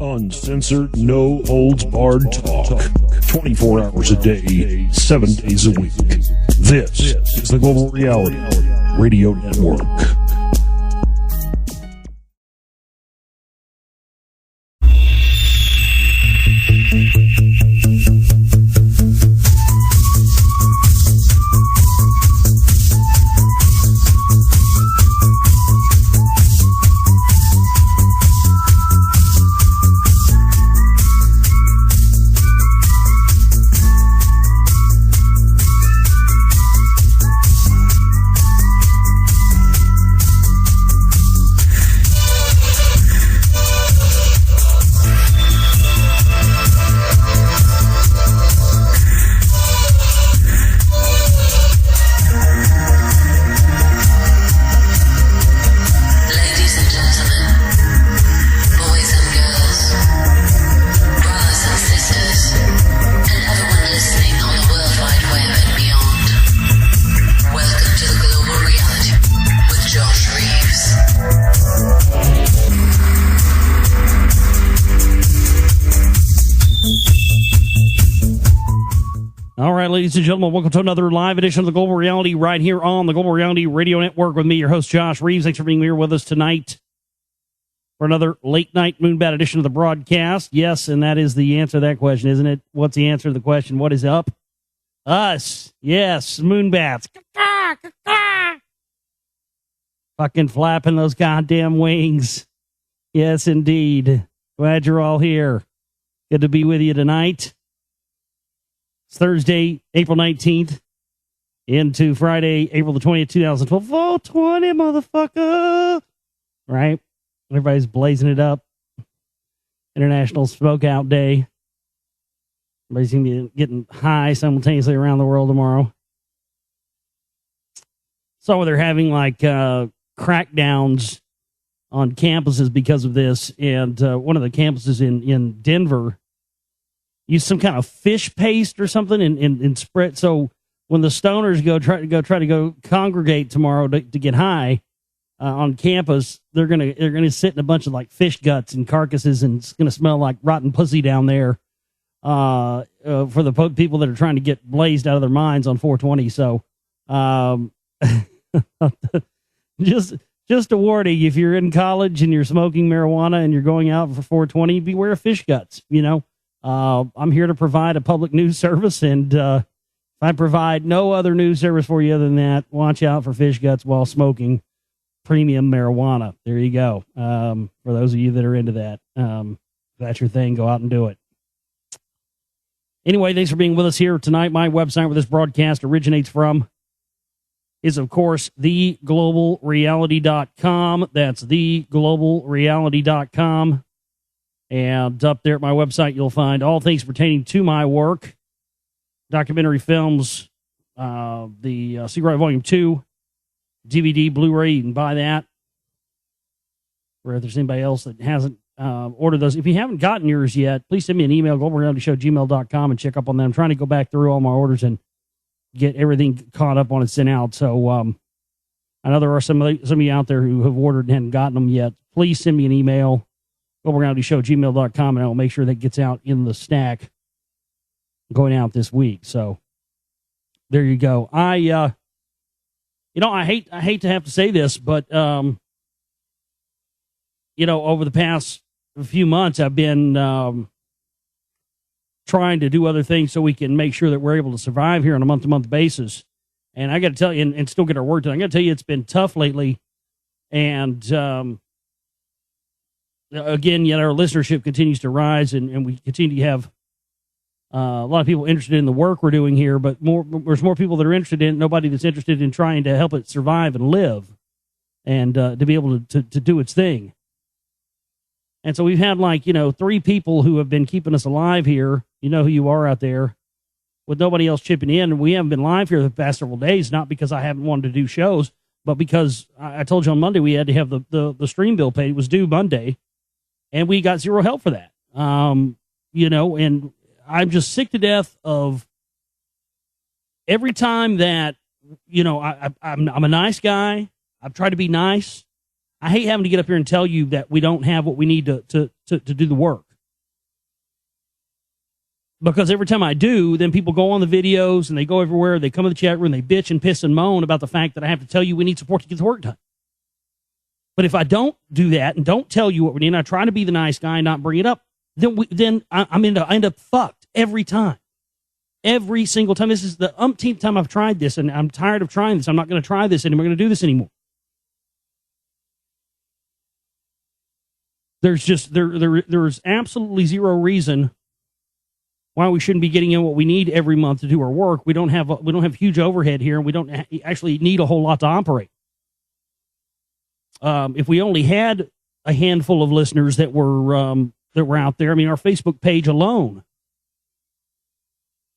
Uncensored, no holds barred talk. 24 hours a day, 7 days a week. This is the Global Reality Radio Network. Ladies and gentlemen, welcome to another live edition of the Global Reality right here on the Global Reality Radio Network with me, your host, Josh Reeves. Thanks for being here with us tonight for another late night Moonbat edition of the broadcast. Yes, and that is the answer to that question, isn't it? What's the answer to the question? What is up? Us. Yes, Moonbats. Fucking flapping those goddamn wings. Yes, indeed. Glad you're all here. Good to be with you tonight. It's Thursday, April 19th, into Friday, April the 20th, 2012. 420, motherfucker! Right? Everybody's blazing it up. International Smoke Out Day. Everybody's going to be getting high simultaneously around the world tomorrow. So they're having like crackdowns on campuses because of this. And one of the campuses in Denver use some kind of fish paste or something and spread. So when the stoners try to go congregate tomorrow to get high on campus, they're gonna sit in a bunch of like fish guts and carcasses, and it's gonna smell like rotten pussy down there for the people that are trying to get blazed out of their minds on 420. So just a warning: if you're in college and you're smoking marijuana and you're going out for 420, beware of fish guts. You know. I'm here to provide a public news service, and if I provide no other news service for you other than that, watch out for fish guts while smoking premium marijuana. There you go. For those of you that are into that, if that's your thing, go out and do it. Anyway, thanks for being with us here tonight. My website where this broadcast originates from is, of course, theglobalreality.com. That's theglobalreality.com. And up there at my website, you'll find all things pertaining to my work, documentary films, the Secret Right Volume 2, DVD, Blu-ray. You can buy that. Or if there's anybody else that hasn't ordered those. If you haven't gotten yours yet, please send me an email, globalrealityshow@gmail.com, and check up on that. I'm trying to go back through all my orders and get everything caught up on and sent out. So I know there are some of you out there who have ordered and hadn't gotten them yet. Please send me an email. GlobalRealityShow@gmail.com, and I will make sure that gets out in the stack going out this week. So there you go. I hate to have to say this, but over the past few months, I've been trying to do other things so we can make sure that we're able to survive here on a month-to-month basis. And I got to tell you, and still get our work done. I got to tell you, it's been tough lately, and again, yet our listenership continues to rise, and we continue to have a lot of people interested in the work we're doing here, but there's more people that are interested in it, nobody that's interested in trying to help it survive and live and to be able to do its thing. And so we've had 3 people who have been keeping us alive here. You know who you are out there, with nobody else chipping in. And we haven't been live here the past several days, not because I haven't wanted to do shows, but because I told you on Monday we had to have the stream bill paid. It was due Monday. And we got zero help for that. And I'm just sick to death of every time that, I'm a nice guy. I've tried to be nice. I hate having to get up here and tell you that we don't have what we need to do the work. Because every time I do, then people go on the videos and they go everywhere. They come in the chat room, they bitch and piss and moan about the fact that I have to tell you we need support to get the work done. But if I don't do that and don't tell you what we need, and I try to be the nice guy and not bring it up, then I end up fucked every time. Every single time. This is the umpteenth time I've tried this, and I'm tired of trying this. I'm not going to try this anymore. I'm going to do this anymore. There's just there's absolutely zero reason why we shouldn't be getting in what we need every month to do our work. We don't have huge overhead here, and we don't actually need a whole lot to operate. If we only had a handful of listeners that were out there, I mean, our Facebook page alone,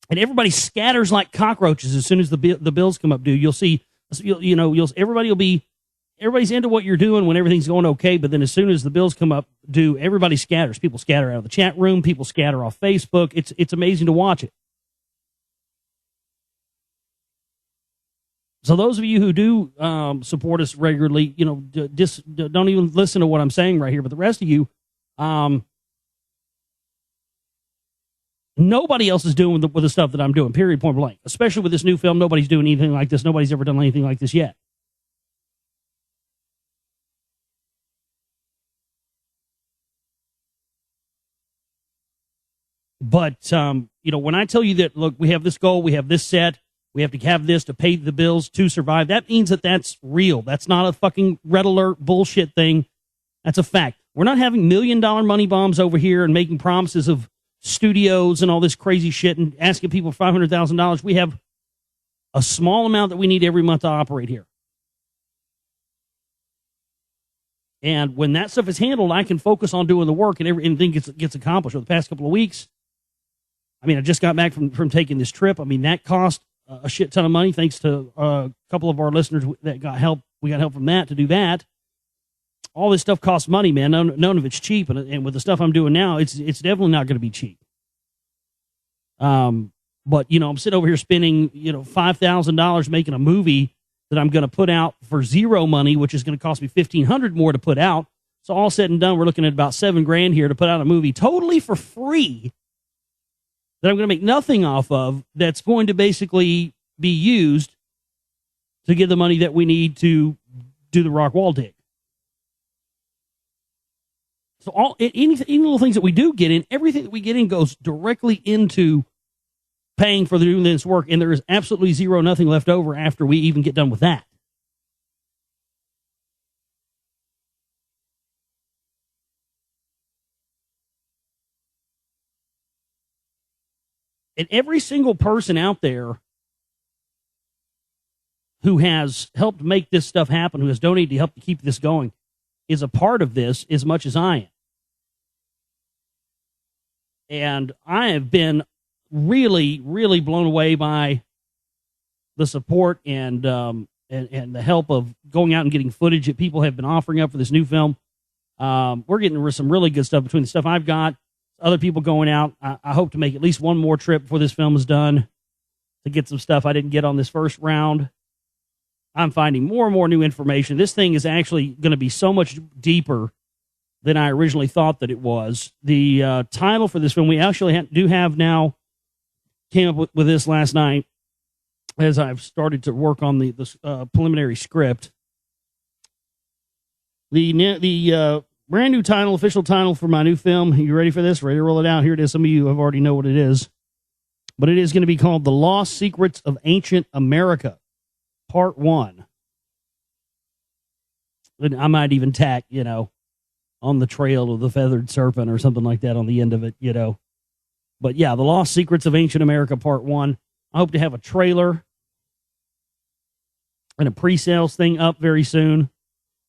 and everybody scatters like cockroaches as soon as the bills come up due. You'll see, everybody's into what you're doing when everything's going okay, but then as soon as the bills come up due, everybody scatters. People scatter out of the chat room. People scatter off Facebook. It's amazing to watch it. So those of you who do support us regularly, don't even listen to what I'm saying right here. But the rest of you, nobody else is doing with the stuff that I'm doing, period, point blank. Especially with this new film, nobody's doing anything like this. Nobody's ever done anything like this yet. But, when I tell you that, look, we have this goal, we have this set, we have to have this to pay the bills to survive, that means that that's real. That's not a fucking red alert bullshit thing. That's a fact. We're not having $1 million money bombs over here and making promises of studios and all this crazy shit and asking people for $500,000. We have a small amount that we need every month to operate here. And when that stuff is handled, I can focus on doing the work and everything gets accomplished. For the past couple of weeks, I mean, I just got back from taking this trip. I mean, that cost a shit ton of money, thanks to a couple of our listeners that got help. We got help from that to do that. All this stuff costs money, man. None of it's cheap. And with the stuff I'm doing now, it's definitely not going to be cheap. But, I'm sitting over here spending, $5,000 making a movie that I'm going to put out for zero money, which is going to cost me $1,500 more to put out. So all said and done, we're looking at about $7,000 here to put out a movie totally for free that I'm going to make nothing off of, that's going to basically be used to get the money that we need to do the rock wall dig. So any little things that we do get in, everything that we get in goes directly into paying for doing this work, and there is absolutely nothing left over after we even get done with that. And every single person out there who has helped make this stuff happen, who has donated to help to keep this going, is a part of this as much as I am. And I have been really, really blown away by the support and the help of going out and getting footage that people have been offering up for this new film. We're getting some really good stuff between the stuff I've got, other people going out. I hope to make at least one more trip before this film is done to get some stuff I didn't get on this first round. I'm finding more and more new information. This thing is actually going to be so much deeper than I originally thought that it was. The title for this film, we actually do have now, came up with this last night as I've started to work on the preliminary script. The brand new title, official title for my new film. Are you ready for this? Ready to roll it out? Here it is. Some of you have already know what it is. But it is going to be called The Lost Secrets of Ancient America, Part 1. And I might even tack, on the trail of the feathered serpent or something like that on the end of it, But yeah, The Lost Secrets of Ancient America, Part 1. I hope to have a trailer and a pre-sales thing up very soon.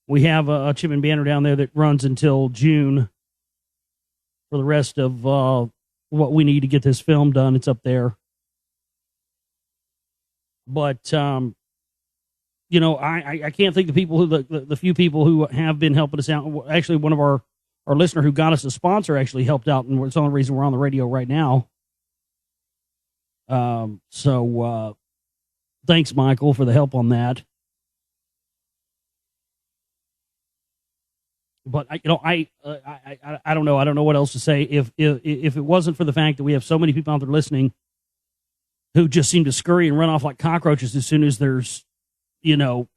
We have a chip and banner down there that runs until June for the rest of what we need to get this film done. It's up there. But, I can't thank the people the few people who have been helping us out. Actually, one of our listener who got us a sponsor actually helped out, and it's the only reason we're on the radio right now. So thanks, Michael, for the help on that. But I don't know. I don't know what else to say. If it wasn't for the fact that we have so many people out there listening who just seem to scurry and run off like cockroaches as soon as there's,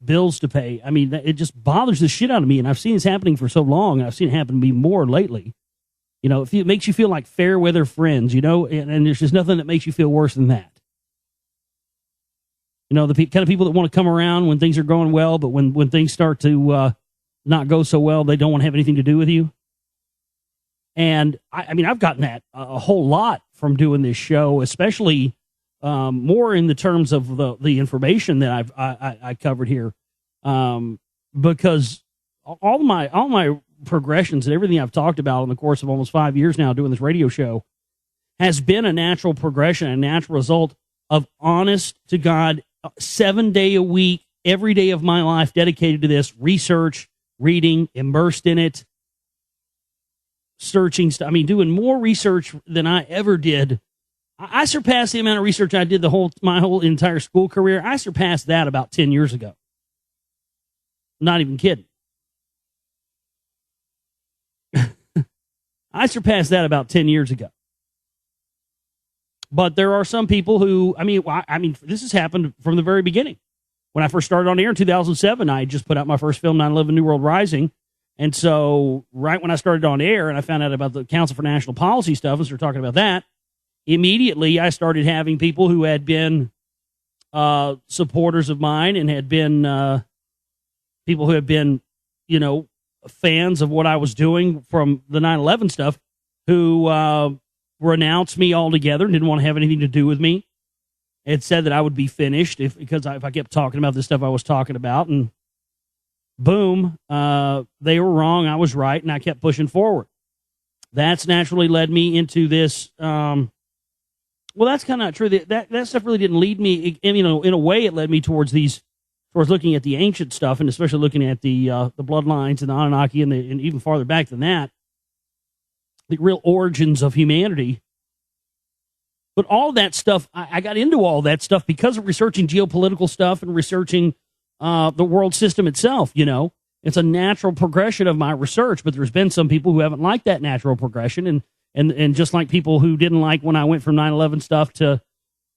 bills to pay. I mean, it just bothers the shit out of me. And I've seen this happening for so long, and I've seen it happen to me more lately. It makes you feel like fair weather friends, and there's just nothing that makes you feel worse than that. The kind of people that want to come around when things are going well, but when things start to not go so well, they don't want to have anything to do with you. And I've gotten that a whole lot from doing this show, especially more in the terms of the information that I covered here, because all my progressions and everything I've talked about in the course of almost 5 years now doing this radio show has been a natural progression, a natural result of honest to God, 7 day a week, every day of my life dedicated to this research, reading, immersed in it, searching stuff. Doing more research than I ever did. I surpassed the amount of research I did my whole entire school career. I surpassed that about 10 years ago. Not even kidding. I surpassed that about 10 years ago. But there are some people who, this has happened from the very beginning. When I first started on air in 2007, I had just put out my first film, 9/11 New World Rising. And so right when I started on air and I found out about the Council for National Policy stuff and started talking about that, immediately I started having people who had been supporters of mine and had been people who had been, fans of what I was doing from the 9/11 stuff who renounced me altogether and didn't want to have anything to do with me. It said that I would be finished if I kept talking about the stuff I was talking about, and boom, they were wrong, I was right, and I kept pushing forward. That's naturally led me into this. Well, that's kind of not true. That stuff really didn't lead me. In a way, it led me towards looking at the ancient stuff, and especially looking at the bloodlines and the Anunnaki, and even farther back than that, the real origins of humanity. But all that stuff, I got into all that stuff because of researching geopolitical stuff and researching the world system itself. It's a natural progression of my research, but there's been some people who haven't liked that natural progression, and just like people who didn't like when I went from 9/11 stuff to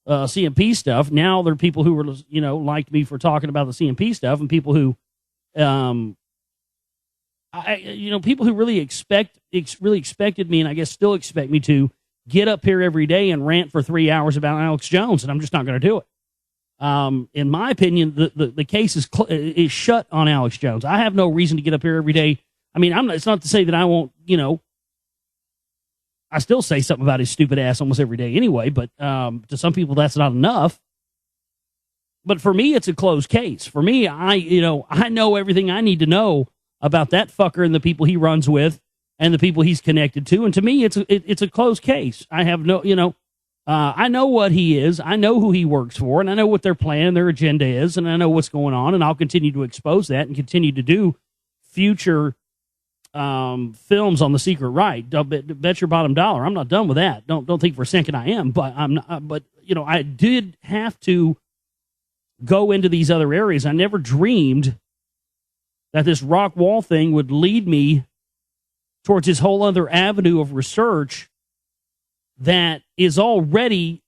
CMP stuff, now there are people who were liked me for talking about the CMP stuff, and people who people who really expected me, and I guess still expect me to get up here every day and rant for 3 hours about Alex Jones, and I'm just not going to do it. In my opinion, the case is shut on Alex Jones. I have no reason to get up here every day. It's not to say that I won't, I still say something about his stupid ass almost every day anyway, but to some people that's not enough. But for me, it's a closed case. For me, I know everything I need to know about that fucker and the people he runs with and the people he's connected to. And to me, it's a closed case. I have I know what he is. I know who he works for, and I know what their plan, their agenda is, and I know what's going on, and I'll continue to expose that and continue to do future films on the secret right. Bet your bottom dollar. I'm not done with that. Don't think for a second I am, but I'm not. But I did have to go into these other areas. I never dreamed that this rock wall thing would lead me towards this whole other avenue of research that is already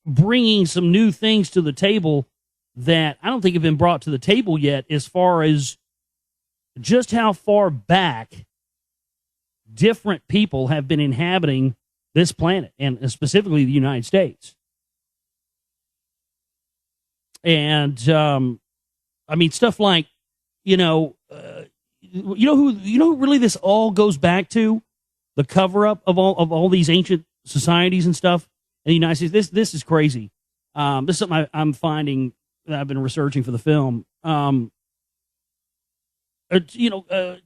bringing some new things to the table that I don't think have been brought to the table yet, as far as just how far back different people have been inhabiting this planet, and specifically the United States. And stuff like, who really this all goes back to? The cover up of all these ancient societies and stuff in the United States. This is crazy. This is something I'm finding that I've been researching for the film.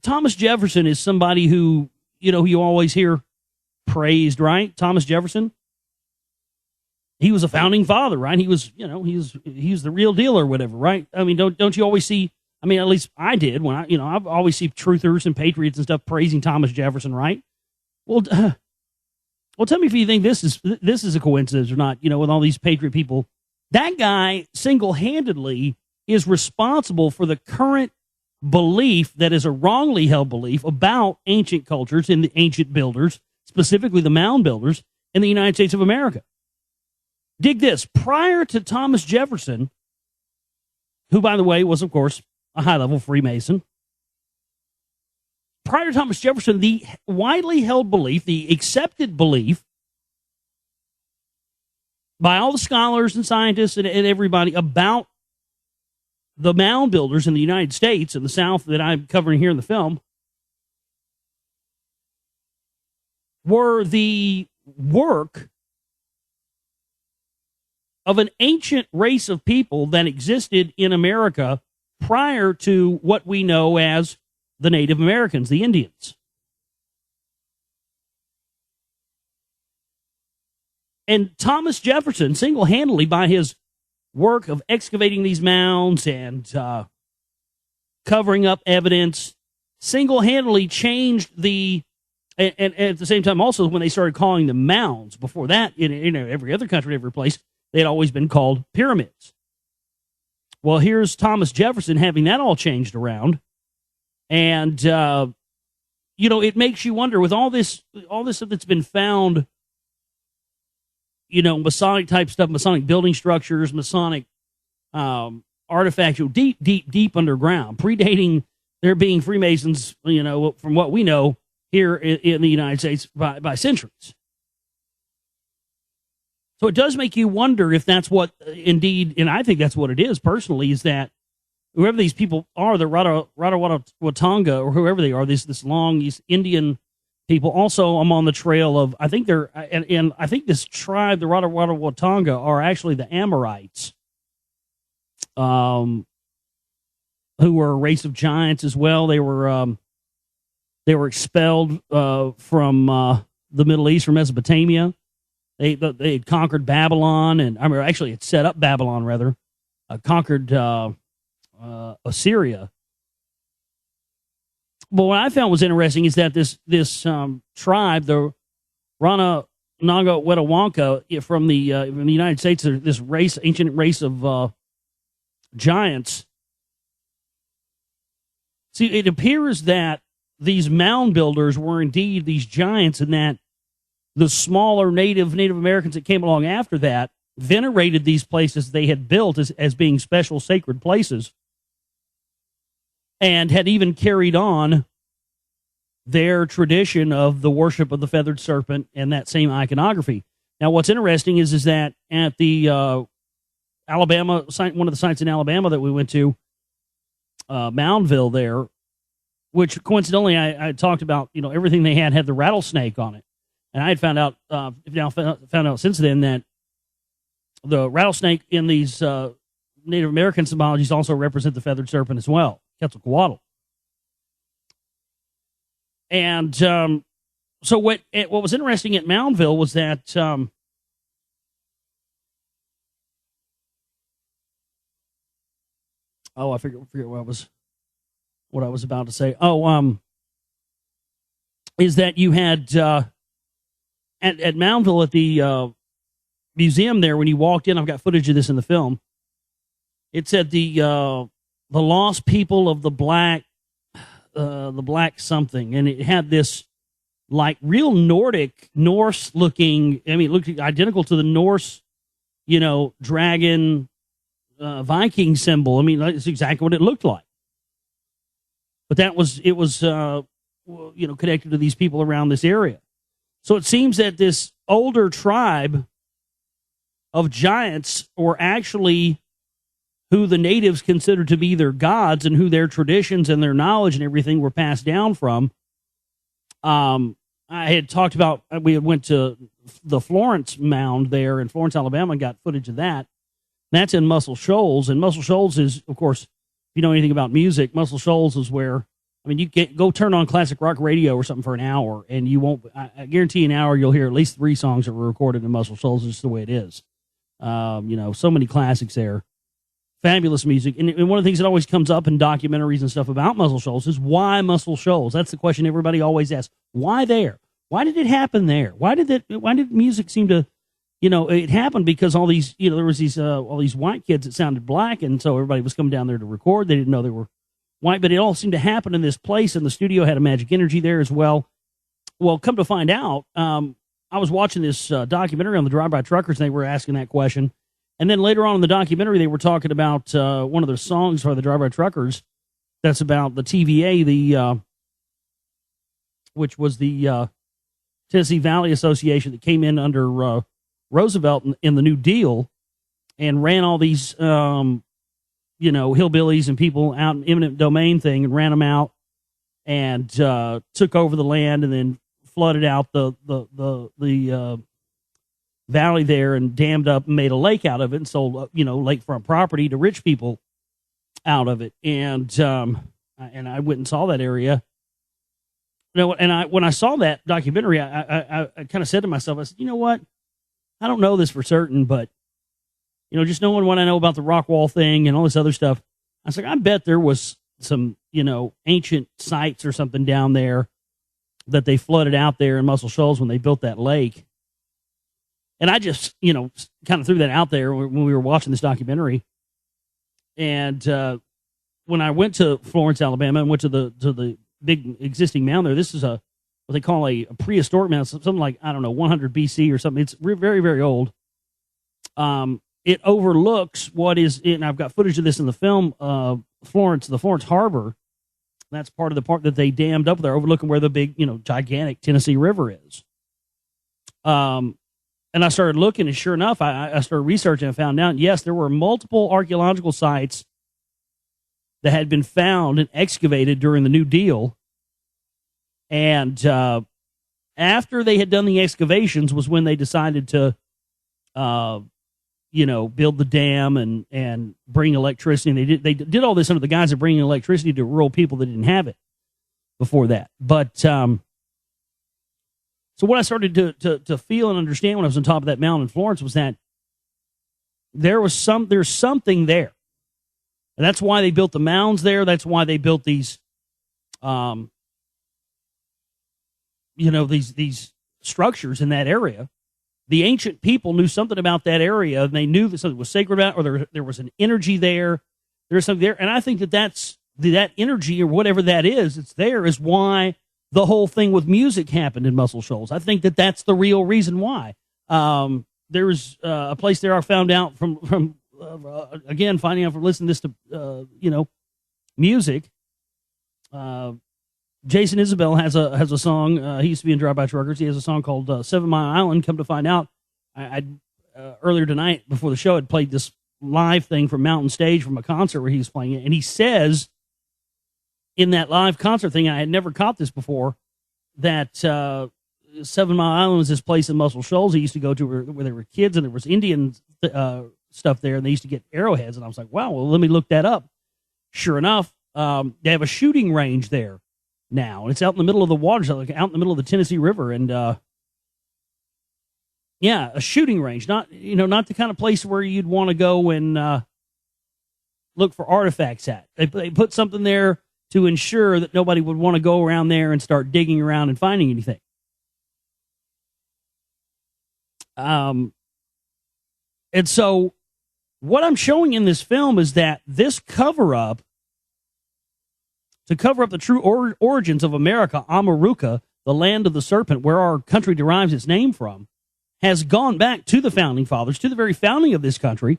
Thomas Jefferson is somebody who you always hear praised, right? Thomas Jefferson. He was a founding father, right? He was the real deal or whatever, right? Don't you always see? At least I did when I always see truthers and patriots and stuff praising Thomas Jefferson, right? Well, tell me if you think this is a coincidence or not. With all these patriot people, that guy single-handedly is responsible for the current belief that is a wrongly held belief about ancient cultures and the ancient builders, specifically the mound builders in the United States of America. Dig this. Prior to Thomas Jefferson, who, by the way, was, of course, a high-level Freemason, prior to Thomas Jefferson, the widely held belief, the accepted belief by all the scholars and scientists and everybody about the mound builders in the United States and the South that I'm covering here in the film were the work of an ancient race of people that existed in America prior to what we know as the Native Americans, the Indians. And Thomas Jefferson, single-handedly, by his work of excavating these mounds and covering up evidence, single-handedly changed the, and at the same time also when they started calling them mounds. Before that, in every other country, every place, they had always been called pyramids. Well, here's Thomas Jefferson having that all changed around. And, it makes you wonder, with all this stuff that's been found, Masonic type stuff, Masonic building structures, Masonic artifacts, deep underground, predating there being Freemasons, from what we know here in the United States by centuries. So it does make you wonder if that's what indeed, and I think that's what it is personally, is that whoever these people are, the Rarawatonga or whoever they are, this long East Indian people. Also, I'm on the trail of, I think they're, and I think this tribe, the Rarawatonga, are actually the Amorites, who were a race of giants as well. They were expelled from the Middle East, from Mesopotamia. They had conquered Babylon, and actually had set up Babylon rather, conquered Assyria. But what I found was interesting is that this tribe, the Ranaga-Wettawanka from the United States, this race, ancient race of giants. See, it appears that these mound builders were indeed these giants, and that the smaller Native Americans that came along after that venerated these places they had built as being special sacred places, and had even carried on their tradition of the worship of the feathered serpent and that same iconography. Now, what's interesting is that at the Alabama site, one of the sites in Alabama that we went to, Moundville there, which coincidentally I talked about, everything they had the rattlesnake on it. And I had found out since then that the rattlesnake in these Native American symbologies also represent the feathered serpent as well, Quetzalcoatl. And so what was interesting at Moundville was that I forget what I was about to say. Is that you had at Moundville at the museum there, when you walked in, I've got footage of this in the film. It said the lost people of the black something, and it had this like real Norse looking. I mean, it looked identical to the Norse, dragon Viking symbol. I mean, that's exactly what it looked like. But it was connected to these people around this area. So it seems that this older tribe of giants were actually who the natives considered to be their gods, and who their traditions and their knowledge and everything were passed down from. I had talked about, we went to the Florence Mound there in Florence, Alabama, and got footage of that. That's in Muscle Shoals, and Muscle Shoals is, of course, if you know anything about music, Muscle Shoals is where, you can go turn on classic rock radio or something for an hour, and you won't, I guarantee an hour you'll hear at least 3 songs that were recorded in Muscle Shoals. It's just the way it is. So many classics there. Fabulous music. And one of the things that always comes up in documentaries and stuff about Muscle Shoals is, why Muscle Shoals? That's the question everybody always asks. Why there? Why did it happen there? Why did music seem to, it happened because all these, there was all these white kids that sounded black, and so everybody was coming down there to record. They didn't know there were Why? But it all seemed to happen in this place, and the studio had a magic energy there as well. Well, come to find out, I was watching this documentary on the drive-by truckers, and they were asking that question. And then later on in the documentary, they were talking about one of their songs for the drive-by truckers. That's about the TVA, which was the Tennessee Valley Association that came in under Roosevelt in the New Deal and ran all these, hillbillies and people out in eminent domain thing and ran them out and took over the land and then flooded out the valley there and dammed up and made a lake out of it and sold, lakefront property to rich people out of it. And I went and saw that area. And when I saw that documentary, I kind of said to myself, I said, you know what? I don't know this for certain, but, just knowing what I know about the rock wall thing and all this other stuff, I was like, I bet there was some, ancient sites or something down there that they flooded out there in Muscle Shoals when they built that lake. And I just, kind of threw that out there when we were watching this documentary. And when I went to Florence, Alabama, and went to the big existing mound there, this is what they call a prehistoric mound, something like, 100 BC or something. It's very, very old. It overlooks what is, and I've got footage of this in the film, the Florence Harbor. That's part of the part that they dammed up there, overlooking where the big, gigantic Tennessee River is. And I started looking, and sure enough, I started researching and found out, yes, there were multiple archaeological sites that had been found and excavated during the New Deal. And after they had done the excavations was when they decided to, build the dam and bring electricity. And they did all this under the guise of bringing electricity to rural people that didn't have it before that. But so what I started to feel and understand when I was on top of that mountain in Florence was that there's something there. And that's why they built the mounds there. That's why they built these, these structures in that area. The ancient people knew something about that area, and they knew that something was sacred about it, or there was an energy there. There's something there. And I think that energy, or whatever that is, it's there, is why the whole thing with music happened in Muscle Shoals. I think that's the real reason why. There's a place there I found out from again, finding out from listening to this music. Jason Isabel has a song. He used to be in Drive-By Truckers. He has a song called 7 Mile Island. Come to find out, I earlier tonight before the show had played this live thing from Mountain Stage from a concert where he was playing it, and he says in that live concert thing, I had never caught this before, that 7 Mile Island was this place in Muscle Shoals he used to go to where there were kids, and there was Indian stuff there, and they used to get arrowheads. And I was like, wow, well, let me look that up. Sure enough, they have a shooting range there now, and it's out in the middle of the water, so like out in the middle of the Tennessee River. And a shooting range, not the kind of place where you'd want to go and look for artifacts at. They put something there to ensure that nobody would want to go around there and start digging around and finding anything. And so what I'm showing in this film is that this cover-up, to cover up the true origins of America, Amaruca, the land of the serpent, where our country derives its name from, has gone back to the founding fathers, to the very founding of this country.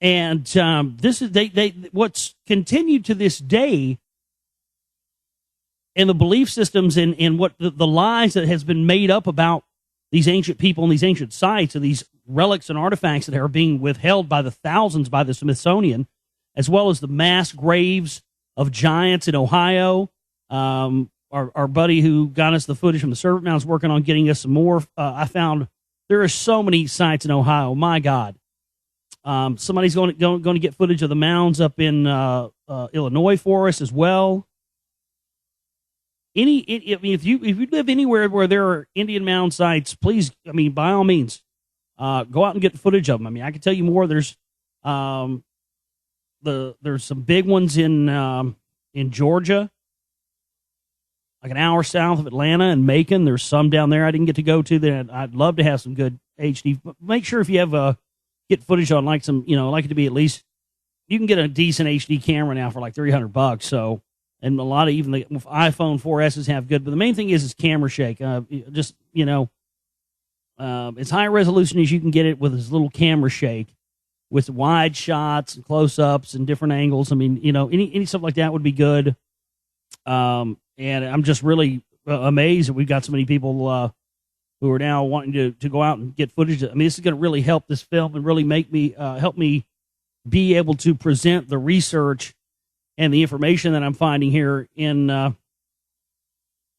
And this is what's continued to this day, and the belief systems and what the lies that has been made up about these ancient people and these ancient sites and these relics and artifacts that are being withheld by the thousands by the Smithsonian, as well as the mass graves of giants in Ohio. Our buddy who got us the footage from the Serpent Mound is working on getting us some more. I found there are so many sites in Ohio. My God. Somebody's going to get footage of the mounds up in Illinois for us as well. If you live anywhere where there are Indian mound sites, please, by all means, go out and get the footage of them. I can tell you more. There's some big ones in Georgia, like an hour south of Atlanta and Macon. There's some down there I didn't get to go to that I'd love to have some good HD. But make sure if you have get footage on like some, I like it to be at least, you can get a decent HD camera now for like $300. So, and a lot of even the iPhone 4S's have good, but the main thing is camera shake. It's high resolution as you can get it with this little camera shake with wide shots and close-ups and different angles. I mean, any stuff like that would be good. And I'm just really amazed that we've got so many people who are now wanting to go out and get footage. I mean, this is going to really help this film and really make me help me be able to present the research and the information that I'm finding here in a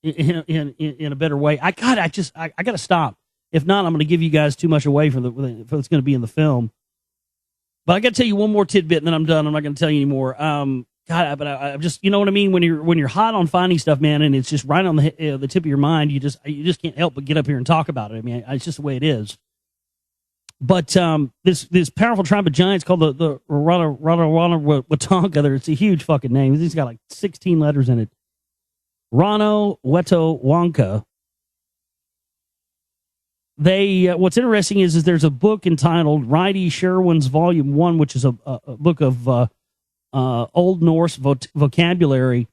better way. I got to stop. If not, I'm going to give you guys too much away for what's going to be in the film. But I got to tell you one more tidbit, and then I'm done. I'm not going to tell you anymore. But I just, you know what I mean? When you're hot on finding stuff, man, and it's just right on the tip of your mind, you just can't help but get up here and talk about it. I mean, it's just the way it is. But this powerful tribe of giants called the Watonka, it's a huge fucking name. It's got like 16 letters in it. Wet'suwet'en. What's interesting is there's a book entitled Righty Sherwin's Volume 1, which is a book of Old Norse vocabulary.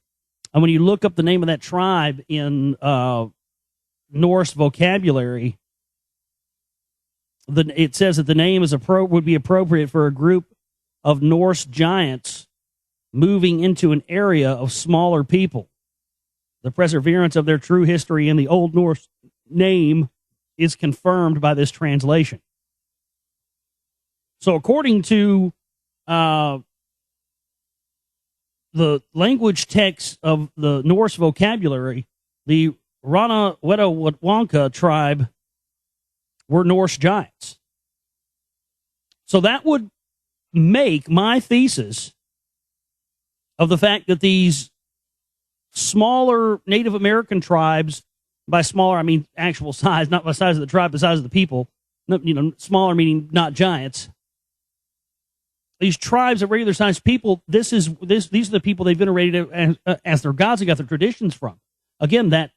And when you look up the name of that tribe in Norse vocabulary, it says that the name would be appropriate for a group of Norse giants moving into an area of smaller people. The perseverance of their true history in the Old Norse name is confirmed by this translation. So according to the language text of the Norse vocabulary, the Wet'suwet'en tribe were Norse giants. So that would make my thesis of the fact that these smaller Native American tribes, by smaller I mean actual size, not the size of the tribe, the size of the people, smaller meaning not giants. These tribes of regular sized people, these are the people they venerated as their gods. They got their traditions from. Again, that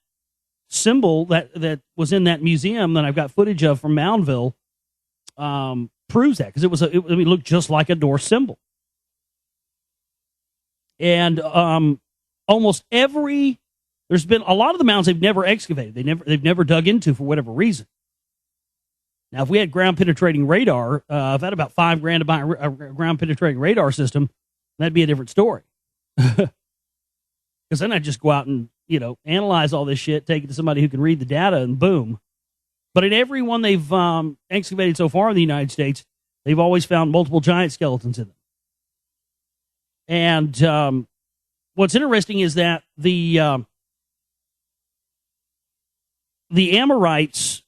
symbol that was in that museum that I've got footage of from Moundville proves that, because it looked just like a Norse symbol. And almost there's been a lot of the mounds they've never excavated. They've never dug into for whatever reason. Now, if we had ground penetrating radar, if I had about $5,000 to buy a ground penetrating radar system, that'd be a different story. Because then I'd just go out and analyze all this shit, take it to somebody who can read the data, and boom. But in every one they've excavated so far in the United States, they've always found multiple giant skeletons in them. And what's interesting is that the Amorites,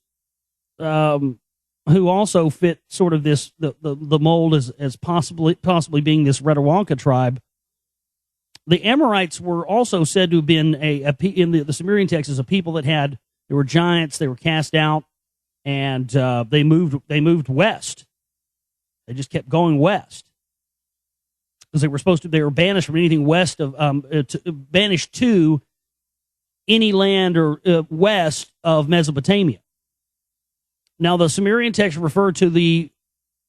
who also fit sort of the mold as possibly being this Wet'suwet'en tribe, the Amorites were also said to have been in the Sumerian text as a people that they were giants. They were cast out, and they moved west. They just kept going west because they were banished from anything west of banished to any land or west of Mesopotamia. Now, the Sumerian text referred to the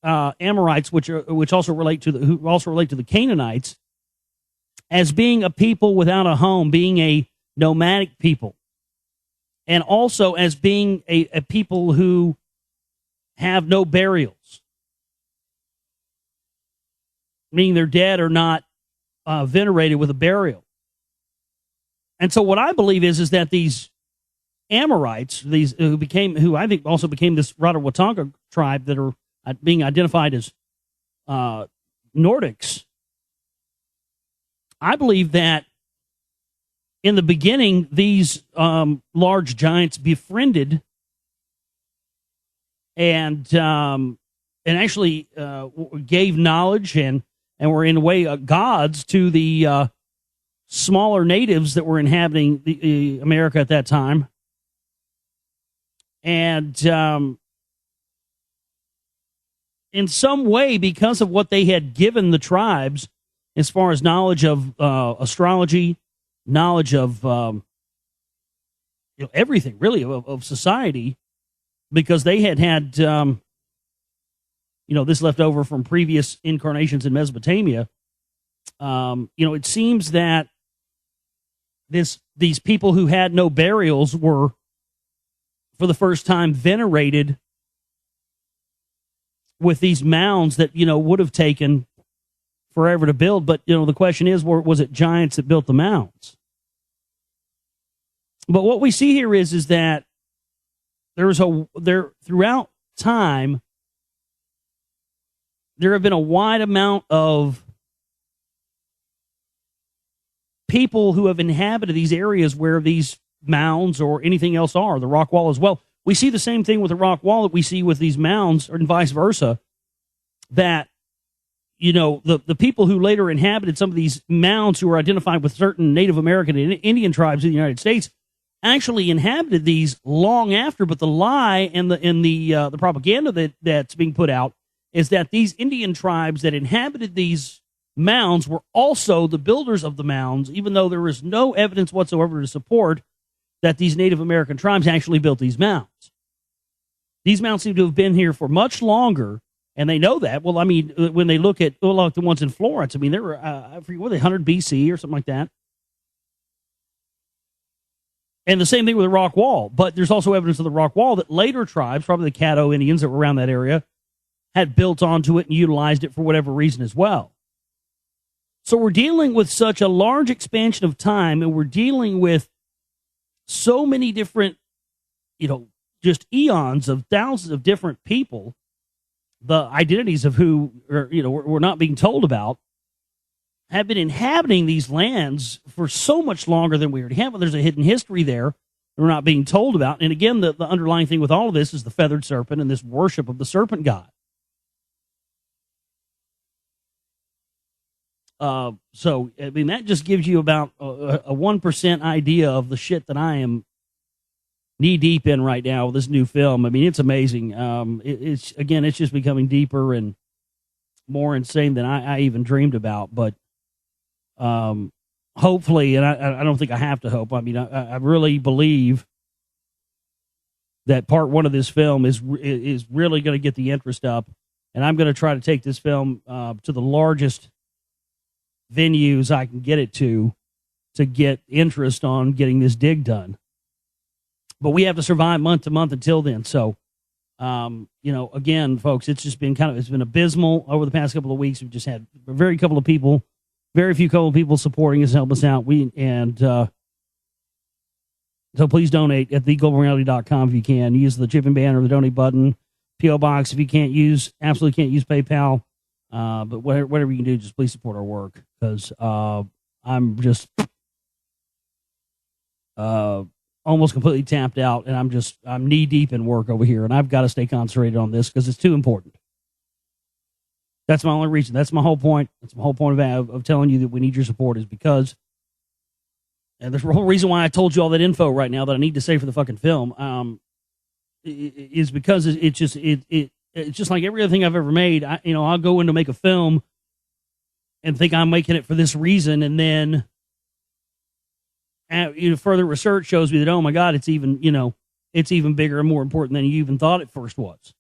Amorites, which also relate to the Canaanites, as being a people without a home, being a nomadic people, and also as being a people who have no burials, meaning their dead are not venerated with a burial. And so what I believe is that these Amorites, who I think also became this Wet'suwet'en tribe that are being identified as Nordics, I believe that in the beginning, these large giants befriended and actually gave knowledge and were in a way gods to the smaller natives that were inhabiting the America at that time. And in some way, because of what they had given the tribes, as far as knowledge of astrology, knowledge of everything really of society, because they had this left over from previous incarnations in Mesopotamia. It seems that these people who had no burials were, for the first time, venerated with these mounds that, would have taken forever to build. But, the question is, was it giants that built the mounds? But what we see here is that throughout time, there have been a wide amount of people who have inhabited these areas where these mounds or anything else are, the rock wall as well. We see the same thing with the rock wall that we see with these mounds, and vice versa, that, the people who later inhabited some of these mounds, who were identified with certain Native American and Indian tribes in the United States, actually inhabited these long after. But the lie and the propaganda that's being put out is that these Indian tribes that inhabited these mounds were also the builders of the mounds, even though there is no evidence whatsoever to support that these Native American tribes actually built these mounds. These mounds seem to have been here for much longer, and they know that. Well, I mean, when they look at the ones in Florence, I mean, they were, I forget, were they 100 BC or something like that? And the same thing with the rock wall. But there's also evidence of the rock wall that later tribes, probably the Caddo Indians that were around that area, had built onto it and utilized it for whatever reason as well. So we're dealing with such a large expansion of time, and we're dealing with so many different, just eons of thousands of different people, the identities of who, we're not being told about, have been inhabiting these lands for so much longer than we already have. There's a hidden history there that we're not being told about. And again, the underlying thing with all of this is the feathered serpent and this worship of the serpent god. So, I mean, that just gives you about a 1% idea of the shit that I am knee deep in right now with this new film. I mean, it's amazing. It's just becoming deeper and more insane than I even dreamed about. But hopefully, and I don't think I have to hope. I mean, I really believe that part one of this film is really going to get the interest up, and I'm going to try to take this film to the largest venues I can get it to get interest on getting this dig done. But we have to survive month to month until then. So, again, folks, it's just been it's been abysmal over the past couple of weeks. We've just had very few couple of people supporting us, help us out. So please donate at theglobalreality.com if you can. Use the chipping banner or the donate button. P.O. Box if you absolutely can't use PayPal. But whatever you can do, just please support our work, because I'm just almost completely tapped out, and I'm knee deep in work over here, and I've got to stay concentrated on this because it's too important. That's my only reason. That's my whole point. That's my whole point of telling you that we need your support, is because, and the whole reason why I told you all that info right now that I need to say for the fucking film, is because it's just like every other thing I've ever made. I'll go in to make a film and think I'm making it for this reason, and then further research shows me that, oh my God, it's even bigger and more important than you even thought it first was.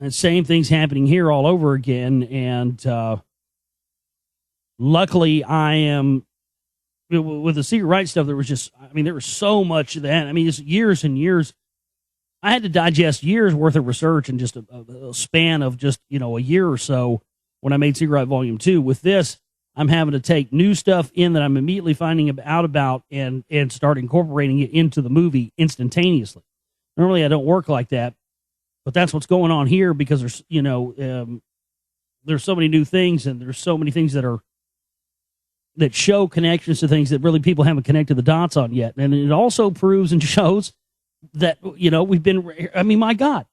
And same thing's happening here all over again. And luckily, I am, with the secret rights stuff. There was so much of that. I mean, it's years and years. I had to digest years worth of research in just a span of just, a year or so when I made Secret Right Volume 2. With this, I'm having to take new stuff in that I'm immediately finding out about and start incorporating it into the movie instantaneously. Normally, I don't work like that, but that's what's going on here, because there's, there's so many new things, and there's so many things that show connections to things that really people haven't connected the dots on yet. And it also proves and shows that, we've been, I mean, my God.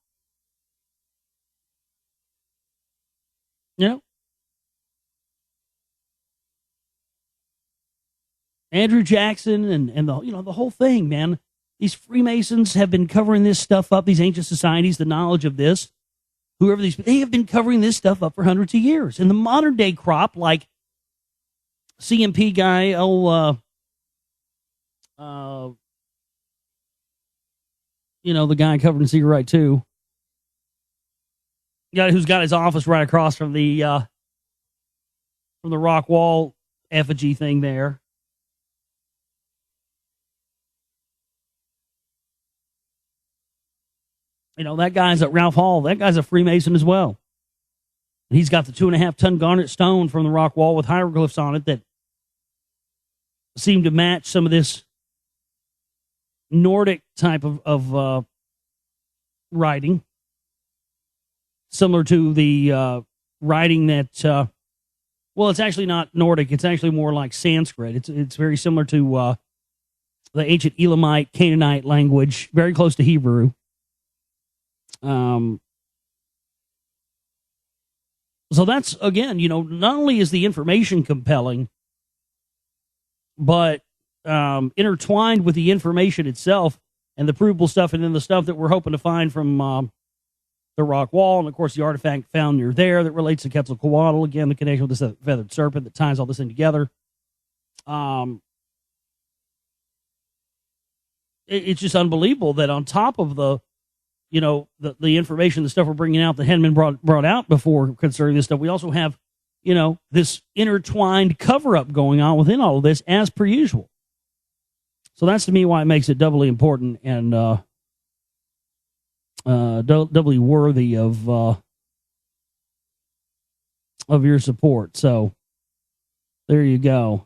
Andrew Jackson and the whole thing, man. These Freemasons have been covering this stuff up, these ancient societies, the knowledge of this, they have been covering this stuff up for hundreds of years. And the modern day crop, like CMP guy, the guy covered in Secret Right 2, guy who's got his office right across from the rock wall effigy thing there. That guy's at Ralph Hall. That guy's a Freemason as well. And he's got the 2.5-ton garnet stone from the rock wall with hieroglyphs on it that seem to match some of this Nordic type of writing, similar to the writing that, it's actually not Nordic. It's actually more like Sanskrit. It's very similar to the ancient Elamite, Canaanite language, very close to Hebrew. So that's, again, not only is the information compelling, but intertwined with the information itself and the provable stuff, and then the stuff that we're hoping to find from the rock wall, and of course the artifact found near there that relates to Quetzalcoatl, again, the connection with this feathered serpent that ties all this in together. It's just unbelievable that on top of the information, the stuff we're bringing out that hadn't been brought out before concerning this stuff, we also have, this intertwined cover-up going on within all of this, as per usual. So that's, to me, why it makes it doubly important and doubly worthy of your support. So there you go.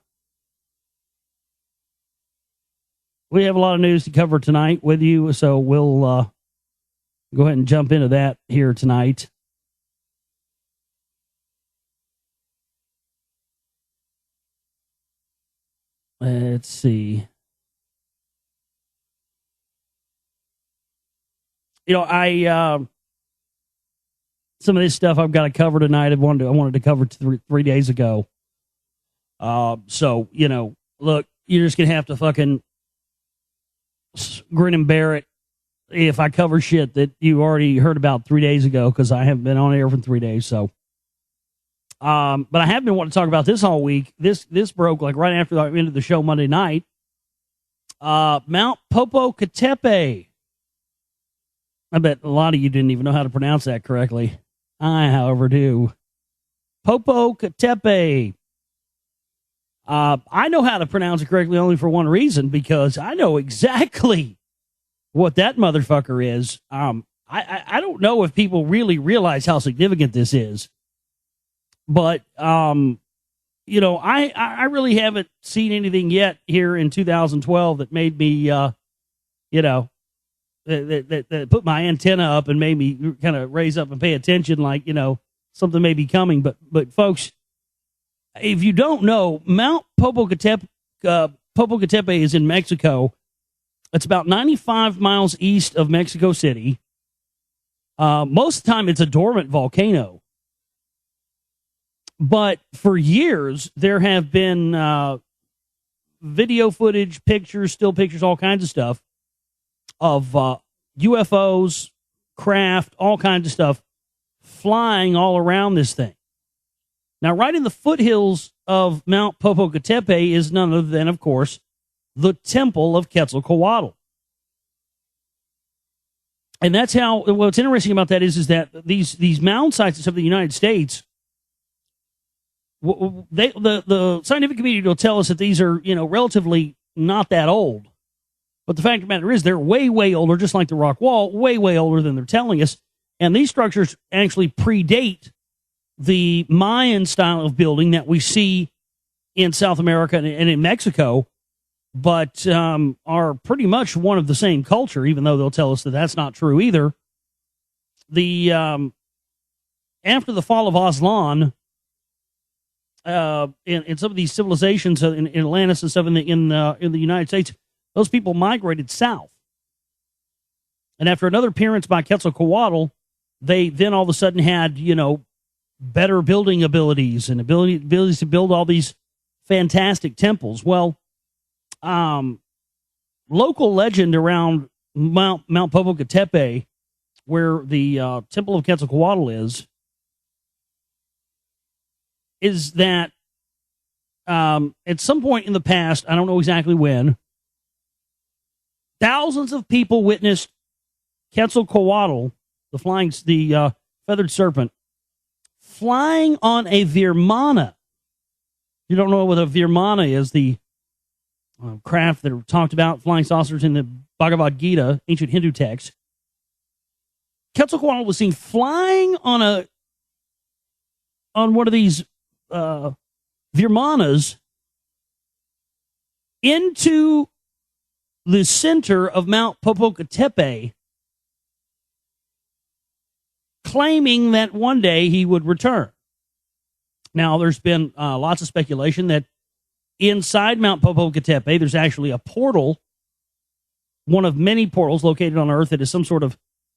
We have a lot of news to cover tonight with you, so we'll go ahead and jump into that here tonight. Let's see. Some of this stuff I've got to cover tonight. I wanted to cover three days ago. So, look, you're just going to have to fucking grin and bear it if I cover shit that you already heard about 3 days ago, because I haven't been on air for 3 days. So, but I have been wanting to talk about this all week. This broke like right after the end of the show Monday night. Mount Popocatépetl. I bet a lot of you didn't even know how to pronounce that correctly. I, however, do. Popocatépetl. I know how to pronounce it correctly only for one reason, because I know exactly what that motherfucker is. I don't know if people really realize how significant this is, but I really haven't seen anything yet here in 2012 that made me that put my antenna up and made me kind of raise up and pay attention, like something may be coming. But folks, if you don't know, Mount Popocatépetl is in Mexico. It's about 95 miles east of Mexico City. Most of the time, it's a dormant volcano. But for years, there have been video footage, pictures, still pictures, all kinds of stuff of UFOs, craft, all kinds of stuff flying all around this thing. Now, right in the foothills of Mount Popocatépetl is none other than, of course, the Temple of Quetzalcoatl. And that's how, what's interesting about that is that these mound sites and stuff in the United States, the scientific community will tell us that these are, relatively not that old. But the fact of the matter is they're way, way older, just like the rock wall, way, way older than they're telling us. And these structures actually predate the Mayan style of building that we see in South America and in Mexico, but are pretty much one of the same culture, even though they'll tell us that that's not true either. The after the fall of Aztlan, in some of these civilizations in Atlantis and stuff in the United States, those people migrated south. And after another appearance by Quetzalcoatl, they then all of a sudden had, better building abilities and abilities to build all these fantastic temples. Well, local legend around Mount Popocatépetl, where the Temple of Quetzalcoatl is that at some point in the past, I don't know exactly when, thousands of people witnessed Quetzalcoatl, the feathered serpent, flying on a Virmana. You don't know what a Virmana is, the craft that are talked about, flying saucers in the Bhagavad Gita, ancient Hindu text. Quetzalcoatl was seen flying on one of these Virmanas into the center of Mount Popocatépetl, claiming that one day he would return. Now, there's been lots of speculation that inside Mount Popocatépetl, there's actually a portal, one of many portals located on Earth that is some sort of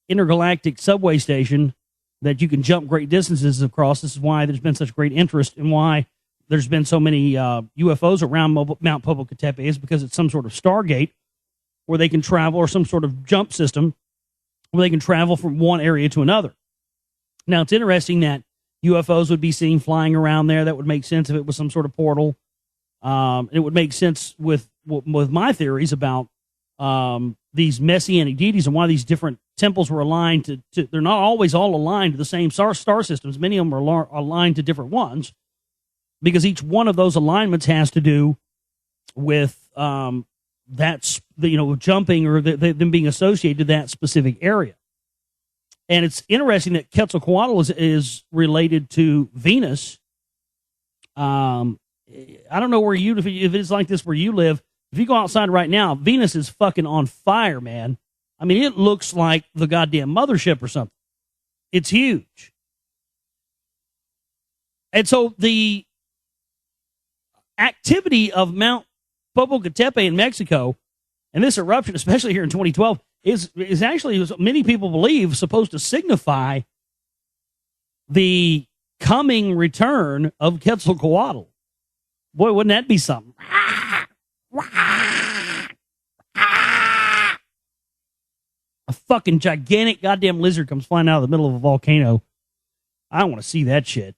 intergalactic subway station that you can jump great distances across. This is why there's been such great interest and why there's been so many UFOs around Mount Popocatépetl, is because it's some sort of Stargate where they can travel, or some sort of jump system where they can travel from one area to another. Now, it's interesting that UFOs would be seen flying around there. That would make sense if it was some sort of portal. It would make sense with my theories about these messianic deities and why these different temples were aligned to they're not always all aligned to the same star systems. Many of them are aligned to different ones, because each one of those alignments has to do with jumping, or them being associated to that specific area. And it's interesting that Quetzalcoatl is related to Venus. I don't know where if it's like this where you live. If you go outside right now, Venus is fucking on fire, man. I mean, it looks like the goddamn mothership or something. It's huge. And so the activity of Mount Popocatépetl in Mexico, and this eruption, especially here in 2012, is actually, as many people believe, supposed to signify the coming return of Quetzalcoatl. Boy, wouldn't that be something? A fucking gigantic goddamn lizard comes flying out of the middle of a volcano. I want to see that shit.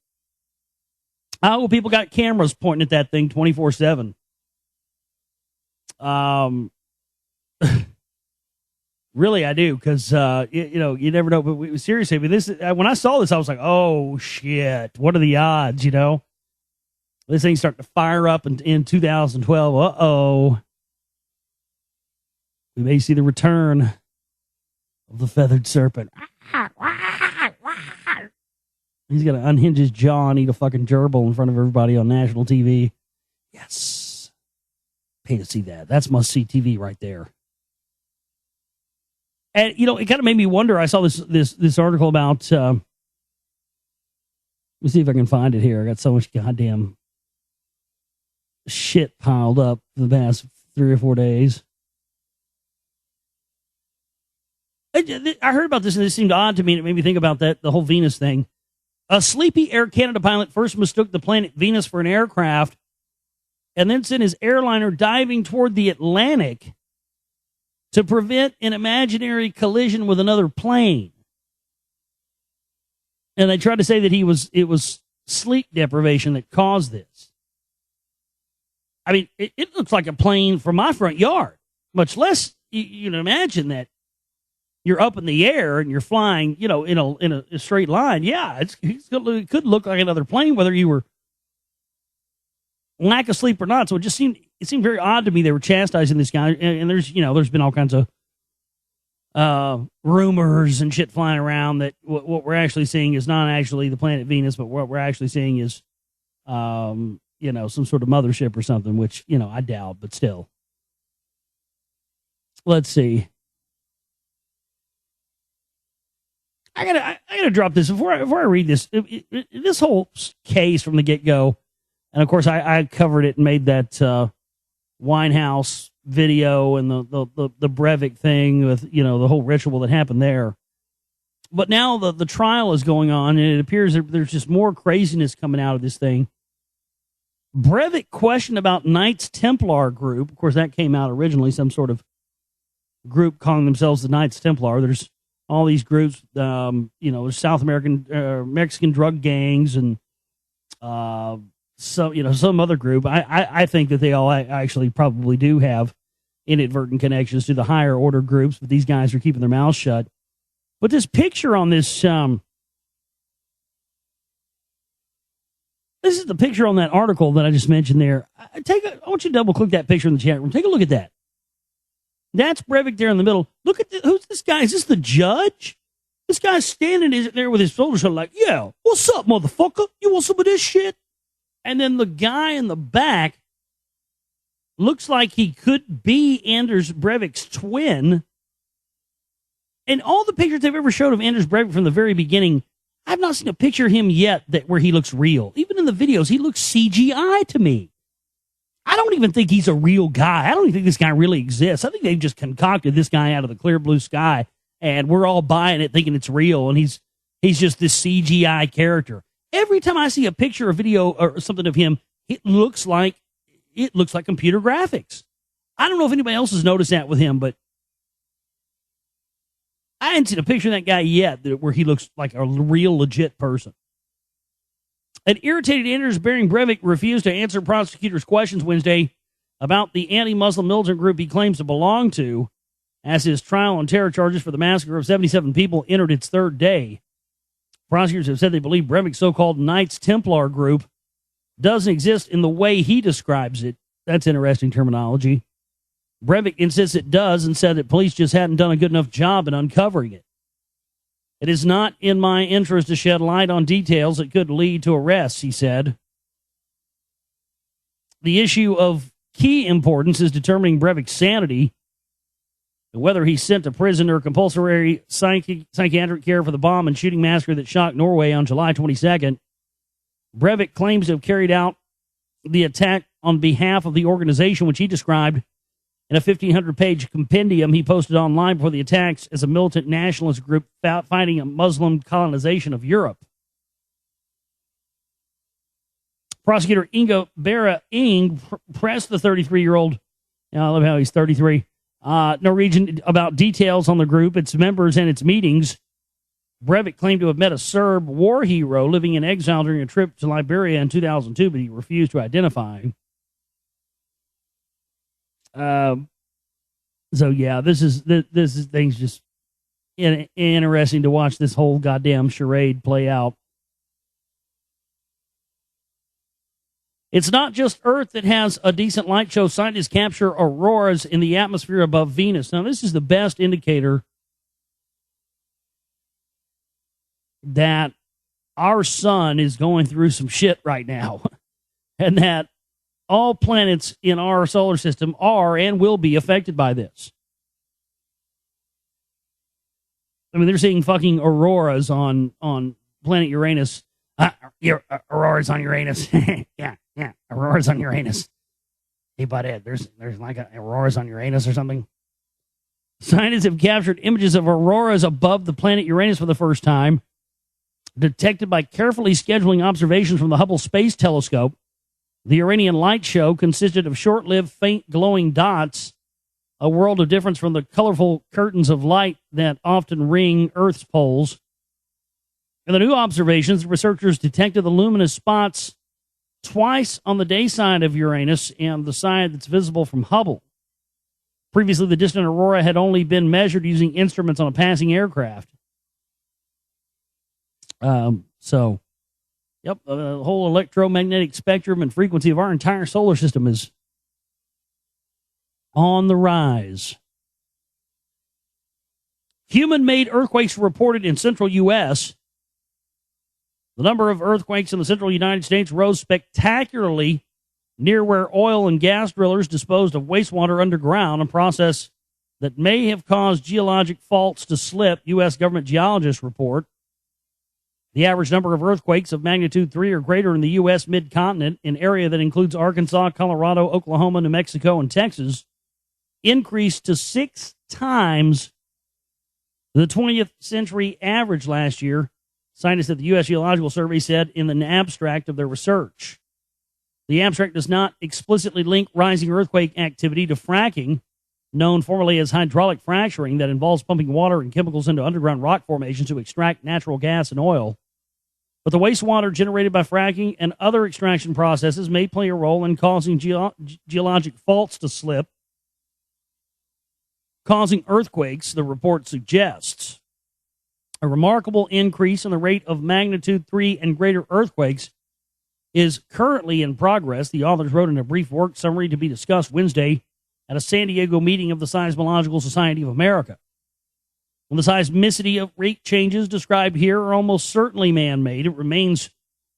Oh, people got cameras pointing at that thing 24/7. Really, I do, because you never know. But seriously, when I saw this, I was like, "Oh shit! What are the odds?" This thing's starting to fire up in 2012. Uh-oh. We may see the return of the feathered serpent. He's going to unhinge his jaw and eat a fucking gerbil in front of everybody on national TV. Yes. Pay to see that. That's must-see TV right there. And, it kind of made me wonder. I saw this article about... let me see if I can find it here. I got so much goddamn shit piled up for the past 3 or 4 days. I heard about this and it seemed odd to me, and it made me think about the whole Venus thing. A sleepy Air Canada pilot first mistook the planet Venus for an aircraft and then sent his airliner diving toward the Atlantic to prevent an imaginary collision with another plane. And they tried to say that it was sleep deprivation that caused this. I mean, it looks like a plane from my front yard, much less you can imagine that you're up in the air and you're flying, in a straight line. Yeah, it could look like another plane, whether you were lack of sleep or not. So it seemed very odd to me. They were chastising this guy, and there's been all kinds of rumors and shit flying around that what we're actually seeing is not actually the planet Venus, but what we're actually seeing is, some sort of mothership or something, which, I doubt, but still. Let's see. I gotta drop this before I read this. This whole case from the get-go, and of course I covered it and made that Winehouse video and the Breivik thing with the whole ritual that happened there. But now the trial is going on, and it appears that there's just more craziness coming out of this thing. Breivik questioned about Knights Templar group. Of course, that came out originally, some sort of group calling themselves the Knights Templar. There's all these groups, South American, Mexican drug gangs, and some other group. I think that they all actually probably do have inadvertent connections to the higher order groups, but these guys are keeping their mouths shut. But this picture on this This is the picture on that article that I just mentioned there. I want you to double click that picture in the chat room. Take a look at that. That's Breivik there in the middle. Look at who's this guy? Is this the judge? This guy's standing there with his shoulders like, yeah, what's up, motherfucker? You want some of this shit? And then the guy in the back looks like he could be Anders Breivik's twin. And all the pictures they've ever showed of Anders Breivik from the very beginning, I've not seen a picture of him yet where he looks real. Even in the videos, he looks CGI to me. I don't even think he's a real guy. I don't even think this guy really exists. I think they've just concocted this guy out of the clear blue sky, and we're all buying it thinking it's real, and he's just this CGI character. Every time I see a picture or video or something of him, it looks like computer graphics. I don't know if anybody else has noticed that with him, but I hadn't seen a picture of that guy yet where he looks like a real, legit person. An irritated Anders Behring Breivik refused to answer prosecutors' questions Wednesday about the anti-Muslim militant group he claims to belong to, as his trial on terror charges for the massacre of 77 people entered its third day. Prosecutors have said they believe Breivik's so-called Knights Templar group doesn't exist in the way he describes it. That's interesting terminology. Breivik insists it does and said that police just hadn't done a good enough job in uncovering it. It is not in my interest to shed light on details that could lead to arrests, he said. The issue of key importance is determining Breivik's sanity, and whether he's sent to prison or compulsory psychiatric care for the bomb and shooting massacre that shocked Norway on July 22nd. Breivik claims to have carried out the attack on behalf of the organization, which he described in a 1,500-page compendium he posted online before the attacks as a militant nationalist group fighting a Muslim colonization of Europe. Prosecutor Inga Bera Ing pressed the 33-year-old, I love how he's 33, Norwegian about details on the group, its members, and its meetings. Breivik claimed to have met a Serb war hero living in exile during a trip to Liberia in 2002, but he refused to identify him. So yeah, this is things just interesting to watch this whole goddamn charade play out. It's not just Earth that has a decent light show. Scientists capture auroras in the atmosphere above Venus. Now, this is the best indicator that our sun is going through some shit right now, and that all planets in our solar system are and will be affected by this. I mean, they're seeing fucking auroras on planet Uranus. Auroras on Uranus. yeah, auroras on Uranus. Hey, butthead, there's like auroras on Uranus or something. Scientists have captured images of auroras above the planet Uranus for the first time, detected by carefully scheduling observations from the Hubble Space Telescope. The Uranian light show consisted of short-lived, faint, glowing dots, a world of difference from the colorful curtains of light that often ring Earth's poles. In the new observations, researchers detected the luminous spots twice on the day side of Uranus and the side that's visible from Hubble. Previously, the distant aurora had only been measured using instruments on a passing aircraft. Yep, the whole electromagnetic spectrum and frequency of our entire solar system is on the rise. Human-made earthquakes reported in central U.S. The number of earthquakes in the central United States rose spectacularly near where oil and gas drillers disposed of wastewater underground, a process that may have caused geologic faults to slip, U.S. government geologists report. The average number of earthquakes of magnitude 3 or greater in the U.S. mid-continent, an area that includes Arkansas, Colorado, Oklahoma, New Mexico, and Texas, increased to 6 times the 20th century average last year, scientists at the U.S. Geological Survey said in an abstract of their research. The abstract does not explicitly link rising earthquake activity to fracking, known formerly as hydraulic fracturing, that involves pumping water and chemicals into underground rock formations to extract natural gas and oil. But the wastewater generated by fracking and other extraction processes may play a role in causing geologic faults to slip, causing earthquakes, the report suggests. A remarkable increase in the rate of magnitude 3 and greater earthquakes is currently in progress. The authors wrote in a brief work summary to be discussed Wednesday at a San Diego meeting of the Seismological Society of America. Well, the seismicity of rate changes described here are almost certainly man-made. It remains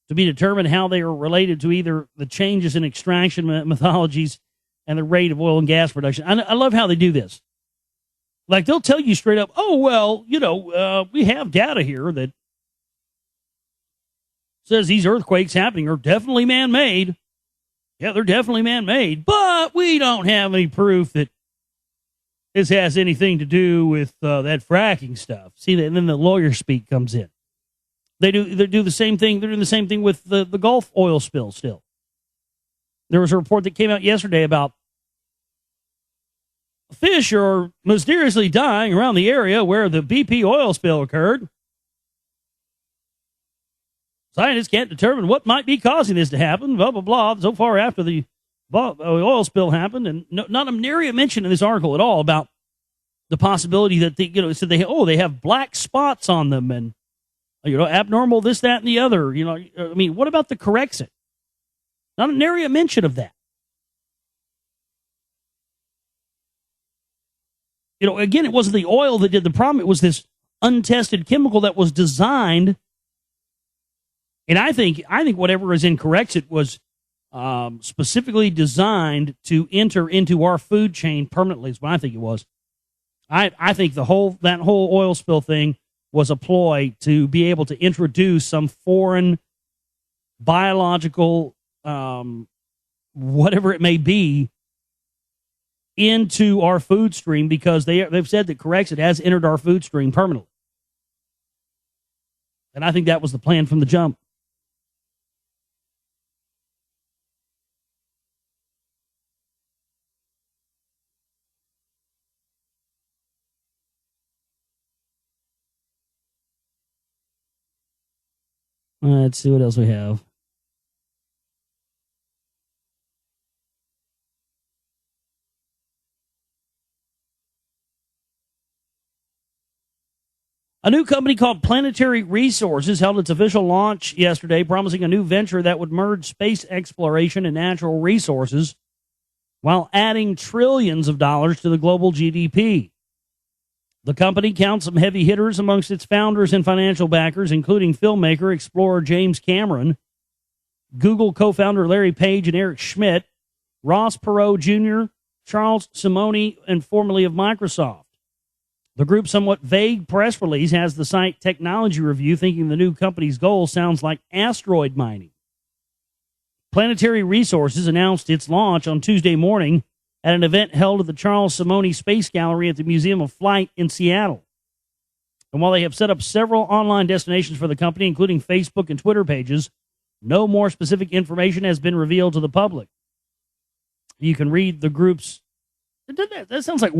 to be determined how they are related to either the changes in extraction methodologies and the rate of oil and gas production. I love how they do this. Like, they'll tell you straight up, oh, well, we have data here that says these earthquakes happening are definitely man-made. Yeah, they're definitely man-made, but we don't have any proof that this has anything to do with that fracking stuff. See, and then the lawyer speak comes in. They do the same thing. They're doing the same thing with the Gulf oil spill still. There was a report that came out yesterday about fish are mysteriously dying around the area where the BP oil spill occurred. Scientists can't determine what might be causing this to happen, blah, blah, blah. So far after the oil spill happened, and not a nary a mention in this article at all about the possibility that it said they have black spots on them and abnormal this, that, and the other. I mean, what about the Corexit? Not a nary a mention of that. Again, it wasn't the oil that did the problem. It was this untested chemical that was designed. And I think whatever is in Corexit was specifically designed to enter into our food chain permanently. Is what I think it was. I think that whole oil spill thing was a ploy to be able to introduce some foreign biological, whatever it may be, into our food stream, because they've said that Corexit has entered our food stream permanently. And I think that was the plan from the jump. Let's see what else we have. A new company called Planetary Resources held its official launch yesterday, promising a new venture that would merge space exploration and natural resources while adding trillions of dollars to the global GDP. The company counts some heavy hitters amongst its founders and financial backers, including filmmaker, explorer James Cameron, Google co-founder Larry Page and Eric Schmidt, Ross Perot Jr., Charles Simonyi, and formerly of Microsoft. The group's somewhat vague press release has the site Technology Review thinking the new company's goal sounds like asteroid mining. Planetary Resources announced its launch on Tuesday morning at an event held at the Charles Simonyi Space Gallery at the Museum of Flight in Seattle. And while they have set up several online destinations for the company, including Facebook and Twitter pages, no more specific information has been revealed to the public. You can read the group's... That sounds like the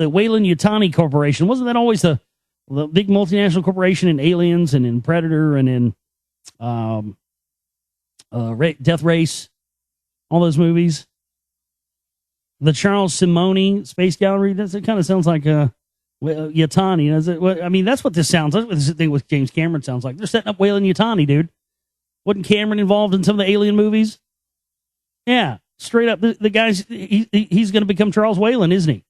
Weyland-Yutani Corporation. Wasn't that always the big multinational corporation in Aliens and in Predator and in Death Race? All those movies? The Charles Simonyi Space Gallery, it kind of sounds like Yutani. I mean, that's what this sounds like. That's what this thing with James Cameron sounds like. They're setting up Weyland-Yutani, dude. Wasn't Cameron involved in some of the Alien movies? Yeah, straight up. The guy's, he's going to become Charles Weyland, isn't he?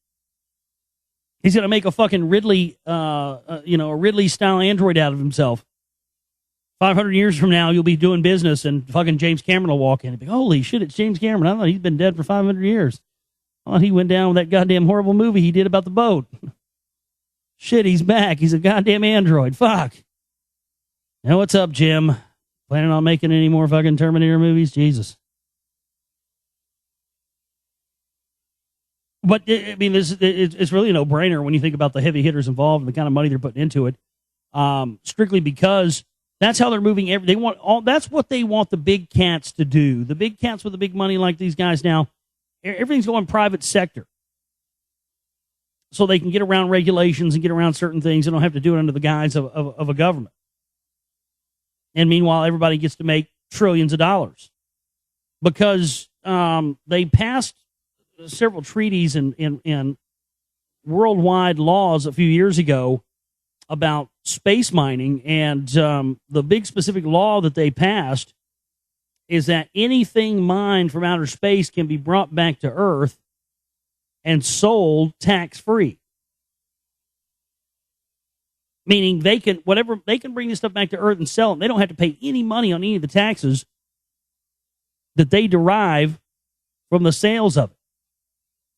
He's going to make a fucking Ridley, a Ridley-style android out of himself. 500 years from now, you'll be doing business, and fucking James Cameron will walk in and be, holy shit, it's James Cameron. I thought he's been dead for 500 years. I thought he went down with that goddamn horrible movie he did about the boat. Shit, he's back. He's a goddamn android. Fuck. Now, what's up, Jim? Planning on making any more fucking Terminator movies? Jesus. But, I mean, it's really a no-brainer when you think about the heavy hitters involved and the kind of money they're putting into it. Strictly because that's how they're moving. That's what they want the big cats to do. The big cats with the big money like these guys now, everything's going private sector. So they can get around regulations and get around certain things. They don't have to do it under the guise of a government. And meanwhile, everybody gets to make trillions of dollars. Because they passed several treaties and worldwide laws a few years ago about space mining. And the big specific law that they passed is that anything mined from outer space can be brought back to Earth and sold tax-free. Meaning they can bring this stuff back to Earth and sell it. They don't have to pay any money on any of the taxes that they derive from the sales of it.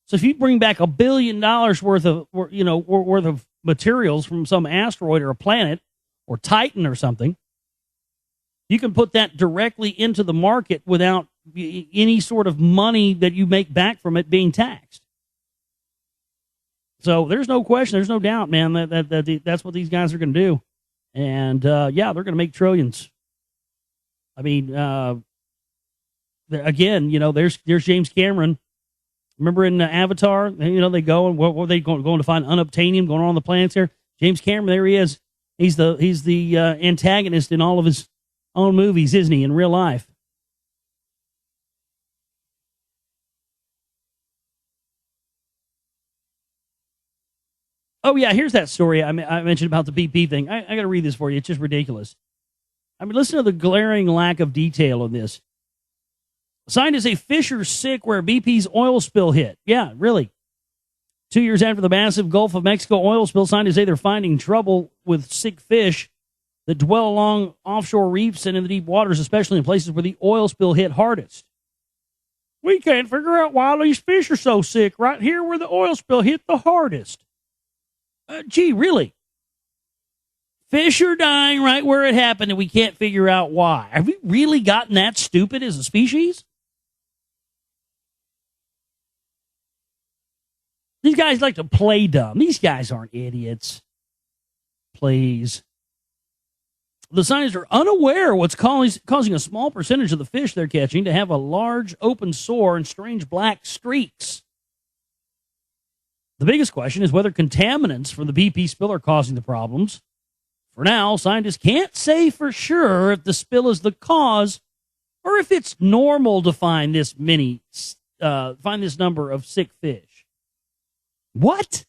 So if you bring back $1 billion worth of materials from some asteroid or a planet or Titan or something, you can put that directly into the market without any sort of money that you make back from it being taxed. So there's no question, there's no doubt, man, that's what these guys are going to do. And, they're going to make trillions. I mean, again, there's James Cameron. Remember in Avatar, they go and what were they going to find unobtainium going on the planets there? James Cameron, there he is. He's the antagonist in all of his own movies, isn't he, in real life? Oh, yeah, here's that story I mentioned about the BP thing. I got to read this for you. It's just ridiculous. I mean, listen to the glaring lack of detail on this. Scientists say fish are sick where BP's oil spill hit. Yeah, really. 2 years after the massive Gulf of Mexico oil spill, scientists say they're finding trouble with sick fish that dwell along offshore reefs and in the deep waters, especially in places where the oil spill hit hardest. We can't figure out why these fish are so sick right here where the oil spill hit the hardest. Gee, really? Fish are dying right where it happened, and we can't figure out why. Have we really gotten that stupid as a species? These guys like to play dumb. These guys aren't idiots. Please. The scientists are unaware what's causing a small percentage of the fish they're catching to have a large open sore and strange black streaks. The biggest question is whether contaminants from the BP spill are causing the problems. For now, scientists can't say for sure if the spill is the cause or if it's normal to find this number of sick fish. What?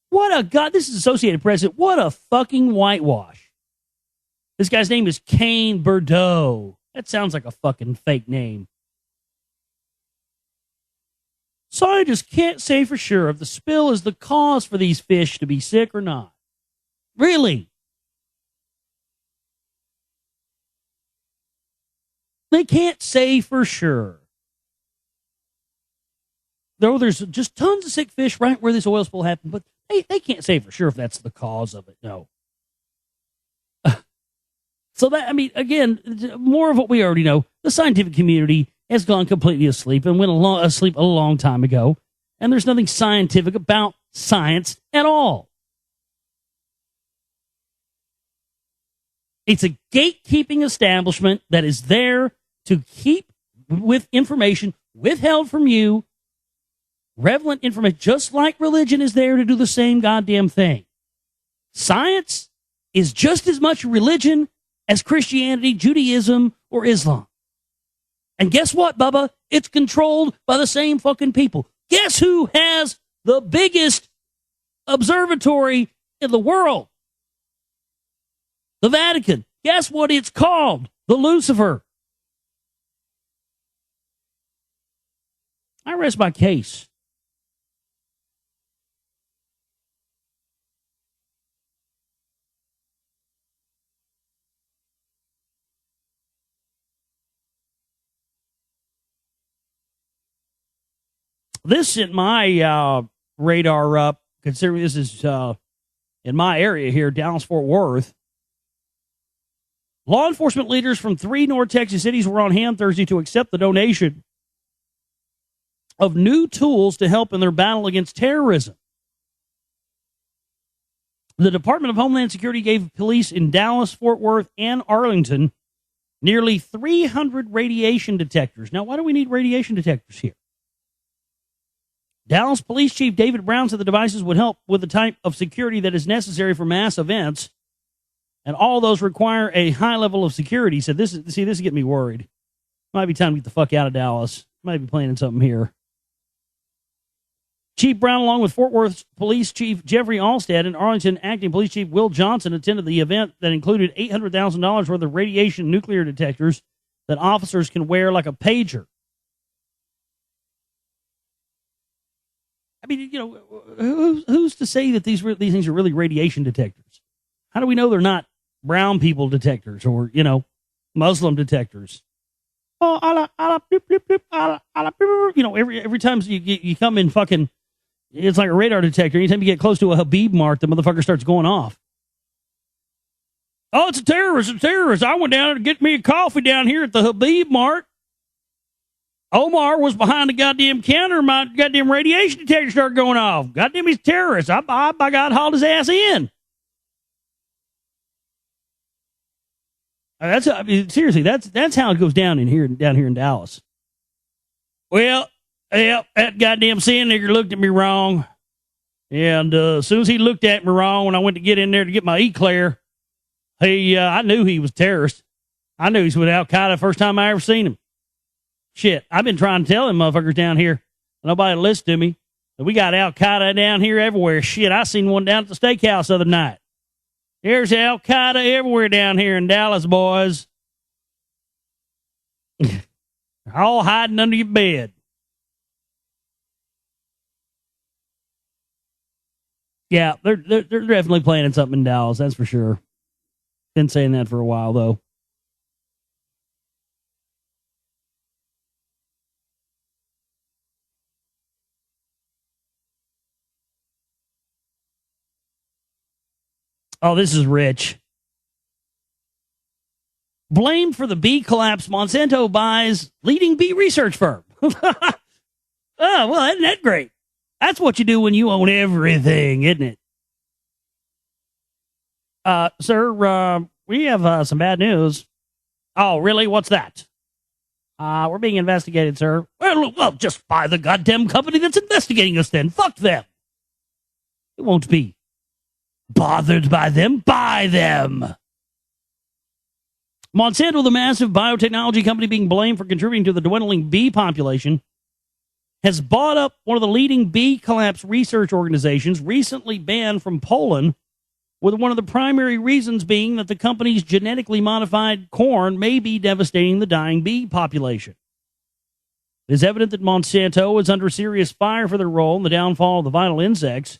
This is Associated Press. What a fucking whitewash. This guy's name is Kane Bordeaux. That sounds like a fucking fake name. Scientists can't say for sure if the spill is the cause for these fish to be sick or not. Really? They can't say for sure. Though there's just tons of sick fish right where this oil spill happened, but they can't say for sure if that's the cause of it. No. So that, I mean, again, more of what we already know. The scientific community has gone completely asleep and went asleep a long time ago. And there's nothing scientific about science at all. It's a gatekeeping establishment that is there to keep with information withheld from you, relevant information, just like religion is there to do the same goddamn thing. Science is just as much religion as Christianity, Judaism, or Islam. And guess what, Bubba? It's controlled by the same fucking people. Guess who has the biggest observatory in the world? The Vatican. Guess what it's called? The Lucifer. I rest my case. This in my radar up, considering this is in my area here, Dallas-Fort Worth. Law enforcement leaders from 3 North Texas cities were on hand Thursday to accept the donation of new tools to help in their battle against terrorism. The Department of Homeland Security gave police in Dallas, Fort Worth, and Arlington nearly 300 radiation detectors. Now, why do we need radiation detectors here? Dallas Police Chief David Brown said the devices would help with the type of security that is necessary for mass events, and all those require a high level of security. He said, this is getting me worried. Might be time to get the fuck out of Dallas. Might be planning something here. Chief Brown, along with Fort Worth Police Chief Jeffrey Alstad and Arlington Acting Police Chief Will Johnson, attended the event that included $800,000 worth of radiation nuclear detectors that officers can wear like a pager. I mean, you know, who's to say that these things are really radiation detectors? How do we know they're not brown people detectors or, you know, Muslim detectors? Oh, you know, every time you come in fucking, it's like a radar detector. Anytime you get close to a Habib mark, the motherfucker starts going off. Oh, it's a terrorist, it's a terrorist. I went down to get me a coffee down here at the Habib mark. Omar was behind the goddamn counter. My goddamn radiation detector started going off. Goddamn, he's a terrorist. I got hauled his ass in. I mean, seriously, that's how it goes down here in Dallas. Well, yeah, that goddamn sand nigger looked at me wrong. And as soon as he looked at me wrong, when I went to get in there to get my eclair, I knew he was a terrorist. I knew he was with Al Qaeda the first time I ever seen him. Shit, I've been trying to tell them motherfuckers down here. Nobody listens to me. We got Al Qaeda down here everywhere. Shit, I seen one down at the steakhouse the other night. There's Al Qaeda everywhere down here in Dallas, boys. All hiding under your bed. Yeah, they're definitely planning something in Dallas, that's for sure. Been saying that for a while, though. Oh, this is rich. Blame for the bee collapse. Monsanto buys leading bee research firm. Oh, well, isn't that great? That's what you do when you own everything, isn't it? Sir, we have some bad news. Oh, really? What's that? We're being investigated, sir. Well, just buy the goddamn company that's investigating us then. Fuck them. It won't be bothered by them. Buy them. Monsanto, the massive biotechnology company being blamed for contributing to the dwindling bee population, has bought up one of the leading bee collapse research organizations, recently banned from Poland, with one of the primary reasons being that the company's genetically modified corn may be devastating the dying bee population. It is evident that Monsanto is under serious fire for their role in the downfall of the vital insects.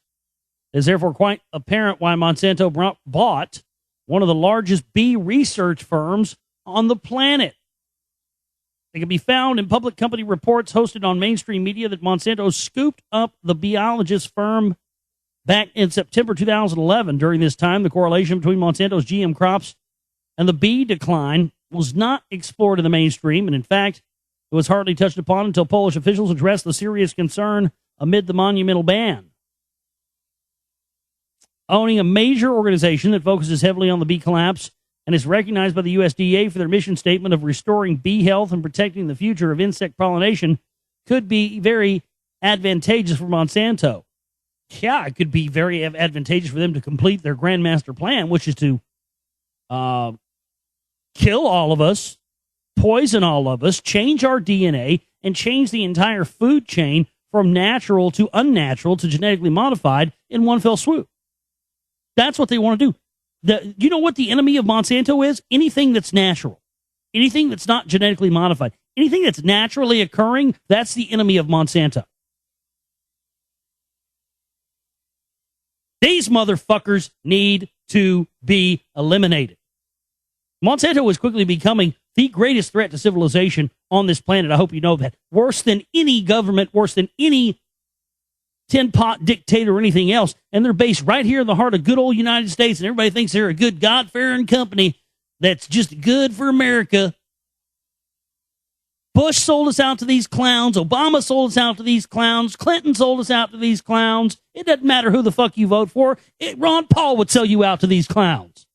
It is therefore quite apparent why Monsanto bought one of the largest bee research firms on the planet. It can be found in public company reports hosted on mainstream media that Monsanto scooped up the biologist firm back in September 2011. During this time, the correlation between Monsanto's GM crops and the bee decline was not explored in the mainstream, and in fact, it was hardly touched upon until Polish officials addressed the serious concern amid the monumental ban. Owning a major organization that focuses heavily on the bee collapse and is recognized by the USDA for their mission statement of restoring bee health and protecting the future of insect pollination could be very advantageous for Monsanto. Yeah, it could be very advantageous for them to complete their grand master plan, which is to kill all of us, poison all of us, change our DNA, and change the entire food chain from natural to unnatural to genetically modified in one fell swoop. That's what they want to do. You know what the enemy of Monsanto is? Anything that's natural. Anything that's not genetically modified. Anything that's naturally occurring, that's the enemy of Monsanto. These motherfuckers need to be eliminated. Monsanto is quickly becoming the greatest threat to civilization on this planet. I hope you know that. Worse than any government, worse than any tin-pot dictator or anything else. And they're based right here in the heart of good old United States, and everybody thinks they're a good God-fearing company that's just good for America. Bush sold us out to these clowns. Obama sold us out to these clowns. Clinton sold us out to these clowns. It doesn't matter who the fuck you vote for. Ron Paul would sell you out to these clowns.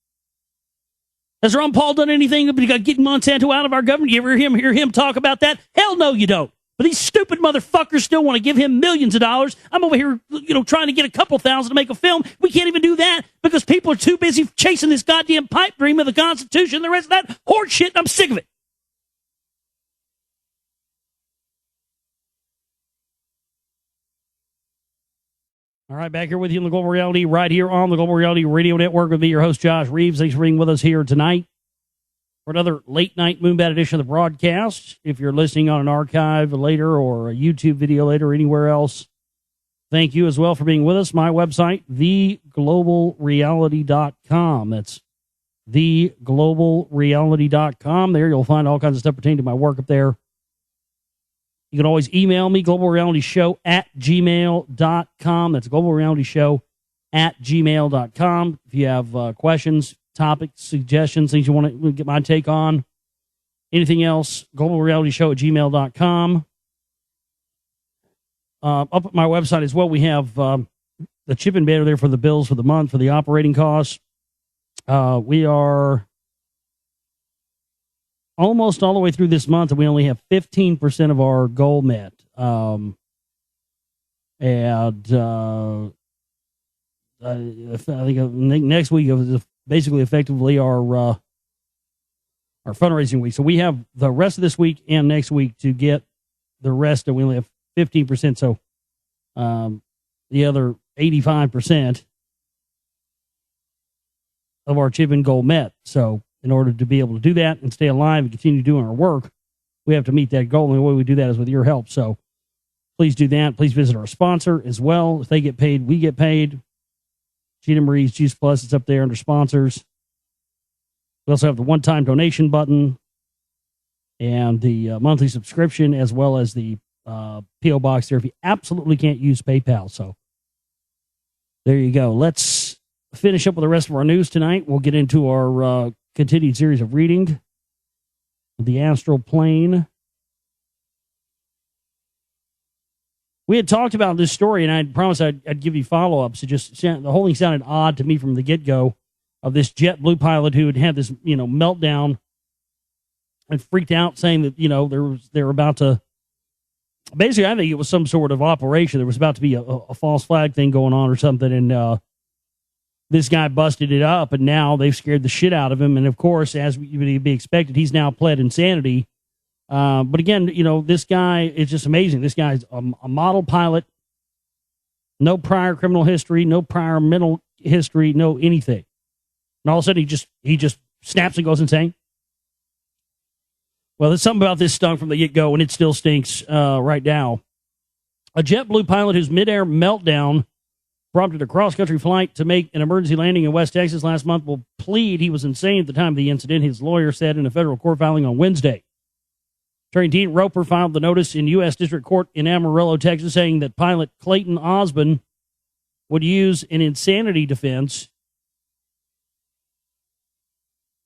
Has Ron Paul done anything about getting Monsanto out of our government? You ever hear him talk about that? Hell no, you don't. But these stupid motherfuckers still want to give him millions of dollars. I'm over here, trying to get a couple thousand to make a film. We can't even do that because people are too busy chasing this goddamn pipe dream of the Constitution and the rest of that horse shit, and I'm sick of it. All right, back here with you in the Global Reality, right here on the Global Reality Radio Network with me, your host, Josh Reeves. Thanks for being with us here tonight. for another late night Moonbat edition of the broadcast. If you're listening on an archive later or a YouTube video later or anywhere else, thank you as well for being with us. My website, theglobalreality.com. That's theglobalreality.com. There you'll find all kinds of stuff pertaining to my work up there. You can always email me, globalrealityshow@gmail.com. That's globalrealityshow@gmail.com. If you have questions, topics, suggestions, things you want to get my take on, anything else, globalrealityshow@gmail.com. Up at my website as well, we have the chip and banner there for the bills for the month, for the operating costs. We are almost all the way through this month, and we only have 15% of our goal met. I think next week is basically effectively our fundraising week. So we have the rest of this week and next week to get the rest, and we only have 15%. So the other 85% of our chip and goal met. So in order to be able to do that and stay alive and continue doing our work, we have to meet that goal. And the way we do that is with your help. So please do that. Please visit our sponsor as well. If they get paid, we get paid. Gina Marie's Juice Plus, it's up there under sponsors. We also have the one-time donation button and the monthly subscription, as well as the P.O. box there if you absolutely can't use PayPal. So there you go. Let's finish up with the rest of our news tonight. We'll get into our continued series of reading the astral plane. We had talked about this story, and I promised I'd give you follow-ups. The whole thing sounded odd to me from the get-go, of this JetBlue pilot who had this, meltdown and freaked out, saying that, they were about to. Basically, I think it was some sort of operation. There was about to be a false flag thing going on or something, and this guy busted it up, and now they've scared the shit out of him. And, of course, as would be expected, he's now pled insanity. But, again, this guy is just amazing. This guy's a model pilot, no prior criminal history, no prior mental history, no anything. And all of a sudden, he just snaps and goes insane. Well, there's something about this stunk from the get-go, and it still stinks right now. A JetBlue pilot whose midair meltdown prompted a cross-country flight to make an emergency landing in West Texas last month will plead he was insane at the time of the incident, his lawyer said in a federal court filing on Wednesday. Attorney Dean Roper filed the notice in U.S. District Court in Amarillo, Texas, saying that pilot Clayton Osmond would use an insanity defense.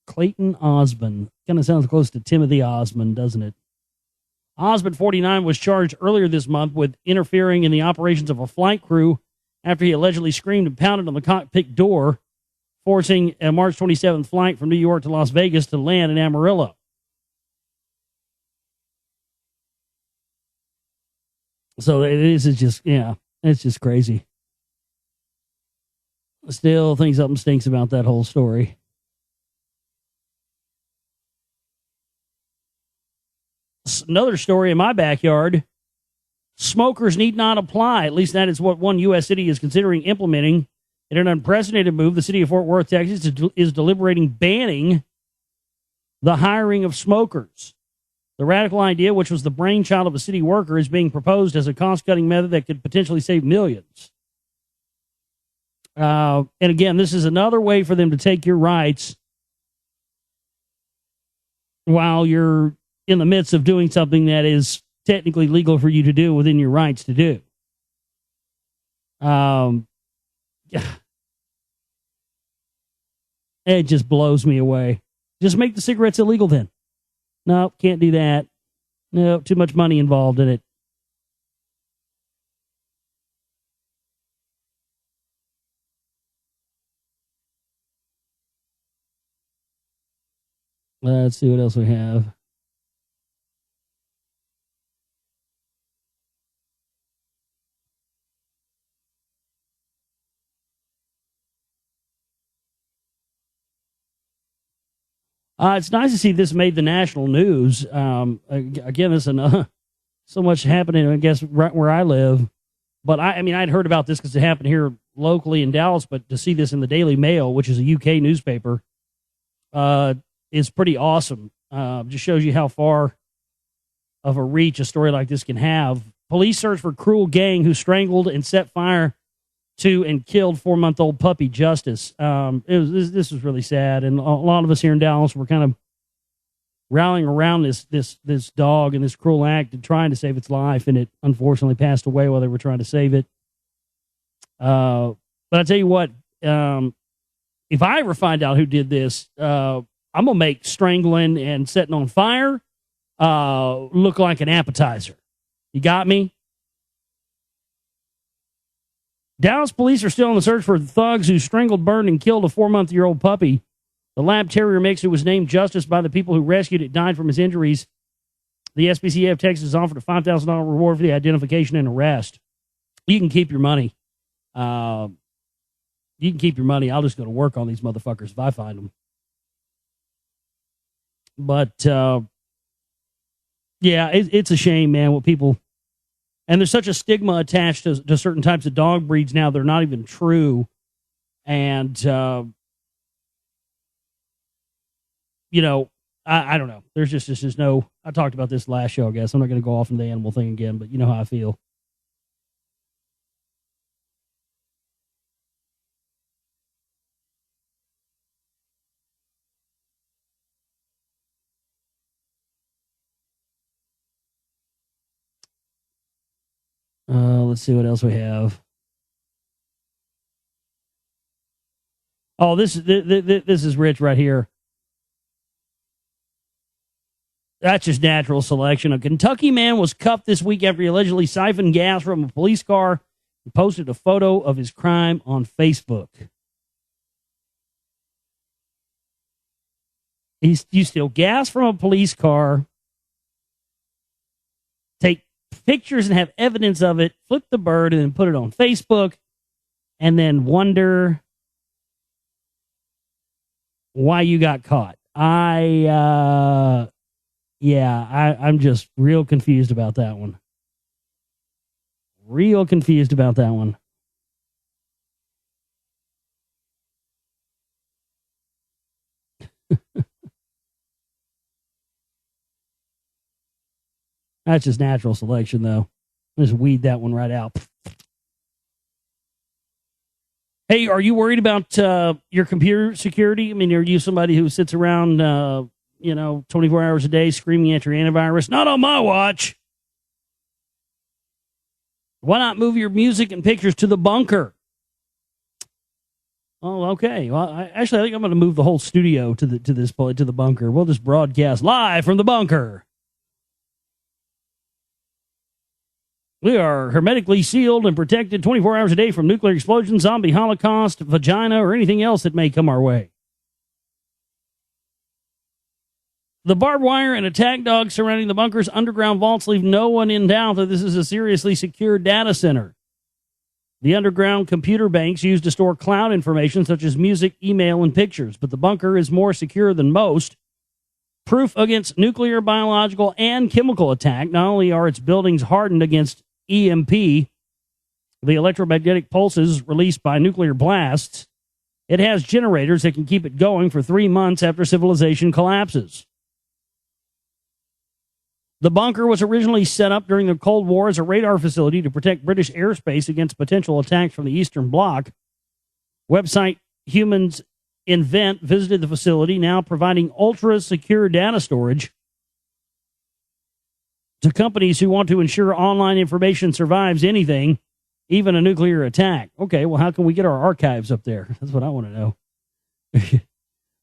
Clayton Osmond. Kind of sounds close to Timothy Osmond, doesn't it? Osmond, 49, was charged earlier this month with interfering in the operations of a flight crew after he allegedly screamed and pounded on the cockpit door, forcing a March 27th flight from New York to Las Vegas to land in Amarillo. So it's just crazy. Still think something stinks about that whole story. Another story in my backyard. Smokers need not apply. At least that is what one U.S. city is considering implementing. In an unprecedented move, the city of Fort Worth, Texas, is deliberating banning the hiring of smokers. The radical idea, which was the brainchild of a city worker, is being proposed as a cost-cutting method that could potentially save millions. And again, this is another way for them to take your rights while you're in the midst of doing something that is technically legal for you to do within your rights to do. It just blows me away. Just make the cigarettes illegal then. No, can't do that. No, too much money involved in it. Let's see what else we have. It's nice to see this made the national news. Again, there's so much happening, I guess, right where I live. But I'd heard about this because it happened here locally in Dallas, but to see this in the Daily Mail, which is a UK newspaper, is pretty awesome. Just shows you how far of a reach a story like this can have. Police search for cruel gang who strangled and set fire to and killed 4-month-old puppy Justice. This was really sad, and a lot of us here in Dallas were kind of rallying around this dog and this cruel act and trying to save its life, and it unfortunately passed away while they were trying to save it. But I tell you what, if I ever find out who did this, I'm gonna make strangling and setting on fire look like an appetizer. You got me? Dallas police are still on the search for thugs who strangled, burned, and killed a 4-month-old puppy. The lab terrier mix who was named Justice by the people who rescued it died from his injuries. The SPCA of Texas has offered a $5,000 reward for the identification and arrest. You can keep your money. You can keep your money. I'll just go to work on these motherfuckers if I find them. But, yeah, it's a shame, man, what people... And there's such a stigma attached to certain types of dog breeds now. They're not even true. And, you know, I don't know. There's just no... I talked about this last show, I guess. I'm not going to go off into the animal thing again, but you know how I feel. Let's see what else we have. Oh, this is rich right here. That's just natural selection. A Kentucky man was cuffed this week after he allegedly siphoned gas from a police car and posted a photo of his crime on Facebook. You steal gas from a police car, take pictures and have evidence of it, flip the bird, and then put it on Facebook, and then wonder why you got caught. I'm just real confused about that one. Real confused about that one. That's just natural selection, though. Just weed that one right out. Hey, are you worried about your computer security? I mean, are you somebody who sits around, 24 hours a day screaming at your antivirus? Not on my watch. Why not move your music and pictures to the bunker? Oh, okay. Well, I think I'm going to move the whole studio to the bunker. We'll just broadcast live from the bunker. We are hermetically sealed and protected 24 hours a day from nuclear explosion, zombie holocaust, vagina, or anything else that may come our way. The barbed wire and attack dogs surrounding the bunker's underground vaults leave no one in doubt that this is a seriously secure data center. The underground computer banks used to store cloud information such as music, email, and pictures, but the bunker is more secure than most. Proof against nuclear, biological, and chemical attack. Not only are its buildings hardened against EMP, the electromagnetic pulses released by nuclear blasts, it has generators that can keep it going for 3 months after civilization collapses. The bunker was originally set up during the Cold War as a radar facility to protect British airspace against potential attacks from the Eastern Bloc. Website Humans Invent visited the facility, now providing ultra-secure data storage to companies who want to ensure online information survives anything, even a nuclear attack. Okay, well, how can we get our archives up there? That's what I want to know.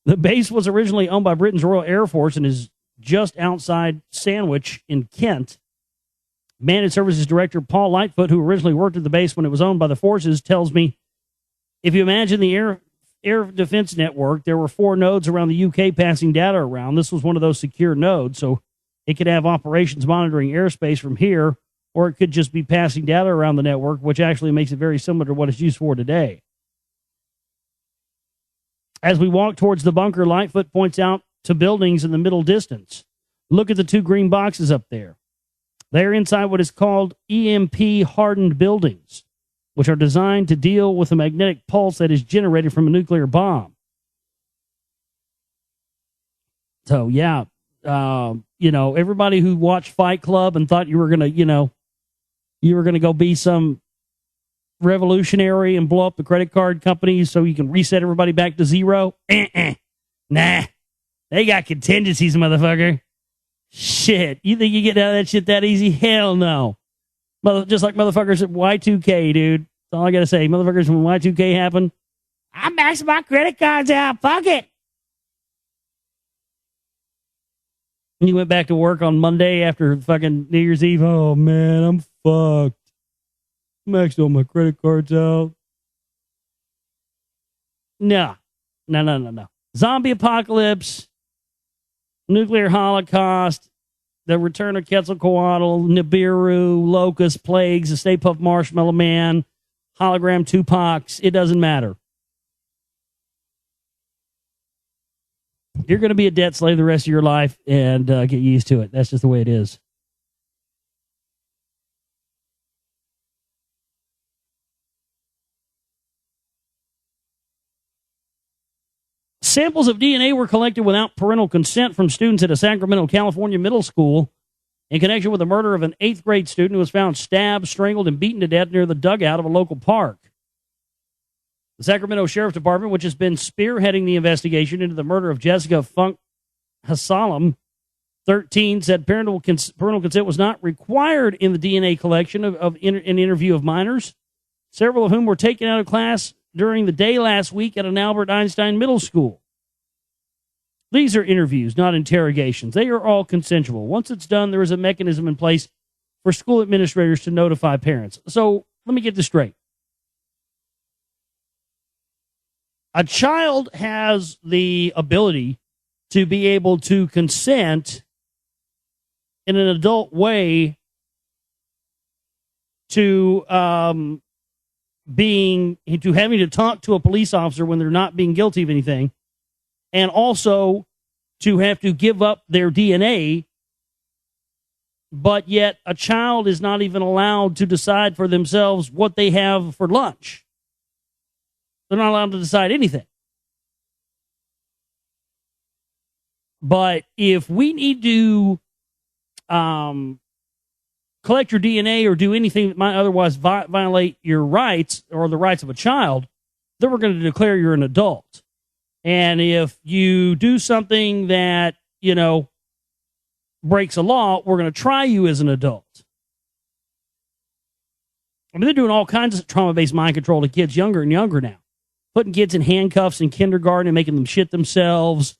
The base was originally owned by Britain's Royal Air Force and is just outside Sandwich in Kent. Managed Services Director Paul Lightfoot, who originally worked at the base when it was owned by the forces, tells me, if you imagine the air defense network, there were 4 nodes around the UK passing data around. This was one of those secure nodes, so it could have operations monitoring airspace from here, or it could just be passing data around the network, which actually makes it very similar to what it's used for today. As we walk towards the bunker, Lightfoot points out to buildings in the middle distance. Look at the 2 green boxes up there. They're inside what is called EMP-hardened buildings, which are designed to deal with a magnetic pulse that is generated from a nuclear bomb. So, yeah, everybody who watched Fight Club and thought you were going to go be some revolutionary and blow up the credit card companies so you can reset everybody back to zero. Nah, they got contingencies, motherfucker. Shit, you think you get out of that shit that easy? Hell no. Just like motherfuckers at Y2K, dude. That's all I got to say. Motherfuckers, when Y2K happened, I maxed my credit cards out. Fuck it. You went back to work on Monday after fucking New Year's Eve. Oh, man, I'm fucked. Maxed all my credit cards out. No. Zombie apocalypse, nuclear holocaust, the return of Quetzalcoatl, Nibiru, locust, plagues, the Stay Puft Marshmallow Man, hologram Tupacs. It doesn't matter. You're going to be a debt slave the rest of your life and get used to it. That's just the way it is. Samples of DNA were collected without parental consent from students at a Sacramento, California middle school in connection with the murder of an 8th grade student who was found stabbed, strangled, and beaten to death near the dugout of a local park. The Sacramento Sheriff's Department, which has been spearheading the investigation into the murder of Jessica Funk Hassalam, 13, said parental consent was not required in the DNA collection of an interview of minors, several of whom were taken out of class during the day last week at an Albert Einstein middle school. These are interviews, not interrogations. They are all consensual. Once it's done, there is a mechanism in place for school administrators to notify parents. So let me get this straight. A child has the ability to be able to consent in an adult way to having to talk to a police officer when they're not being guilty of anything, and also to have to give up their DNA, but yet a child is not even allowed to decide for themselves what they have for lunch. They're not allowed to decide anything. But if we need to collect your DNA or do anything that might otherwise violate your rights or the rights of a child, then we're going to declare you're an adult. And if you do something that, breaks a law, we're going to try you as an adult. I mean, they're doing all kinds of trauma-based mind control to kids younger and younger now. Putting kids in handcuffs in kindergarten and making them shit themselves.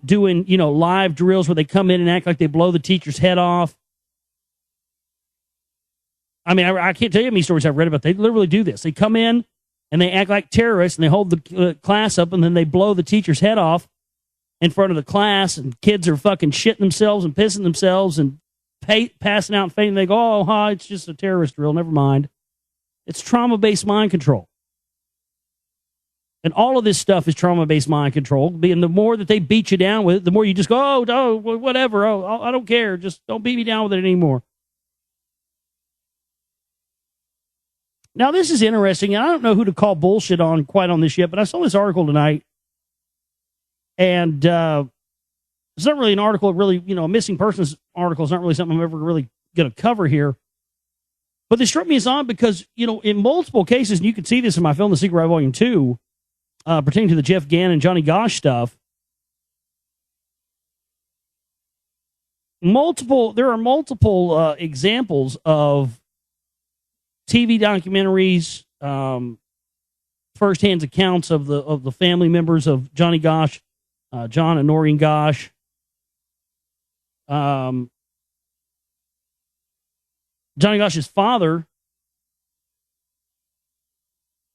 Doing, live drills where they come in and act like they blow the teacher's head off. I mean, I can't tell you how many stories I've read about. They literally do this. They come in and they act like terrorists and they hold the class up and then they blow the teacher's head off in front of the class, and kids are fucking shitting themselves and pissing themselves and passing out and fainting. They go, oh, it's just a terrorist drill. Never mind. It's trauma-based mind control. And all of this stuff is trauma-based mind control. And the more that they beat you down with it, the more you just go, oh, whatever. Oh, I don't care. Just don't beat me down with it anymore. Now, this is interesting. I don't know who to call bullshit on quite on this yet, but I saw this article tonight. And it's not really an article, really, a missing persons article is not really something I'm ever really going to cover here. But this struck me as odd because, in multiple cases, and you can see this in my film, The Secret Ride Volume 2, pertaining to the Jeff Gann and Johnny Gosch stuff. There are multiple examples of TV documentaries, firsthand accounts of the family members of Johnny Gosch, John and Noreen Gosch. Johnny Gosch's father,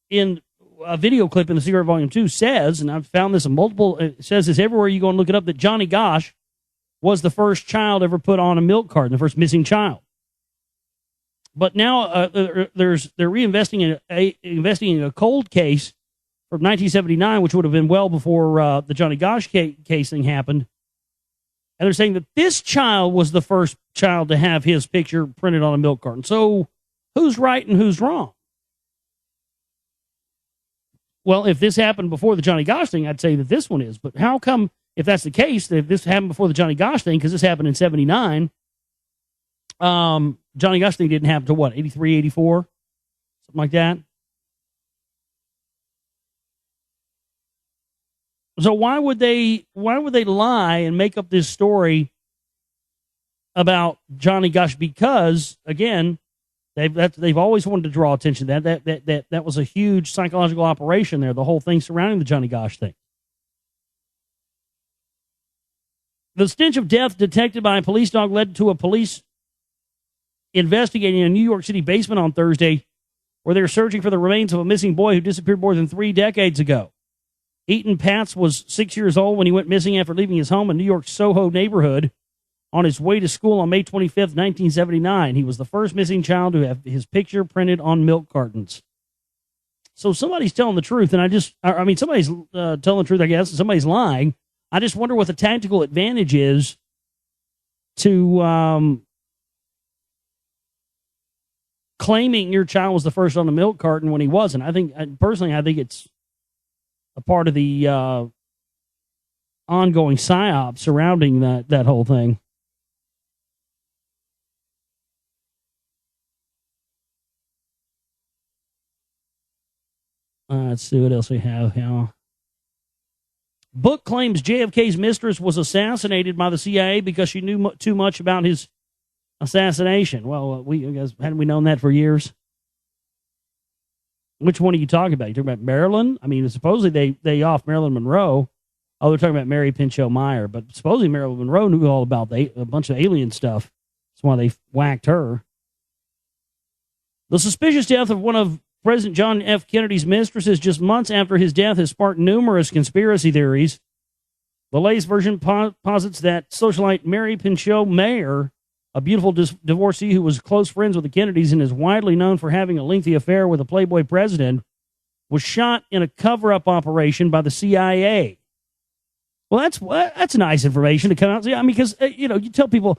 in a video clip in The Secret Volume 2, says, and I've found this in multiple, it says this everywhere you go and look it up, that Johnny Gosch was the first child ever put on a milk carton, the first missing child. But now they're reinvesting investigating a cold case from 1979, which would have been well before the Johnny Gosch case thing happened. And they're saying that this child was the first child to have his picture printed on a milk carton. So who's right and who's wrong? Well, if this happened before the Johnny Gosch thing, I'd say that this one is. But how come if that's the case, if this happened before the Johnny Gosch thing, because this happened in 79, Johnny Gosch thing didn't happen to what, 83, 84? Something like that. So why would they lie and make up this story about Johnny Gosch? Because again, they've always wanted to draw attention to that was a huge psychological operation there, the whole thing surrounding the Johnny Gosch thing. The stench of death detected by a police dog led to a police investigating a New York City basement on Thursday, where they were searching for the remains of a missing boy who disappeared more than 3 decades ago. Eaton Patz was 6 years old when he went missing after leaving his home in New York's Soho neighborhood on his way to school on May 25th, 1979. He was the first missing child to have his picture printed on milk cartons. So somebody's telling the truth, and somebody's telling the truth, I guess, and somebody's lying. I just wonder what the tactical advantage is to claiming your child was the first on the milk carton when he wasn't. I think it's a part of the ongoing psyop surrounding that whole thing. Let's see what else we have here. Book claims JFK's mistress was assassinated by the CIA because she knew too much about his assassination. Well, hadn't we known that for years? Which one are you talking about? You talking about Marilyn? I mean, supposedly they off Marilyn Monroe. Oh, they're talking about Mary Pinchot Meyer, but supposedly Marilyn Monroe knew all about a bunch of alien stuff. That's why they whacked her. The suspicious death of one of President John F. Kennedy's mistresses just months after his death has sparked numerous conspiracy theories. The latest version posits that socialite Mary Pinchot Meyer, a beautiful divorcee who was close friends with the Kennedys and is widely known for having a lengthy affair with a Playboy president, was shot in a cover-up operation by the CIA. Well, that's nice information to come out. I mean, because, you tell people,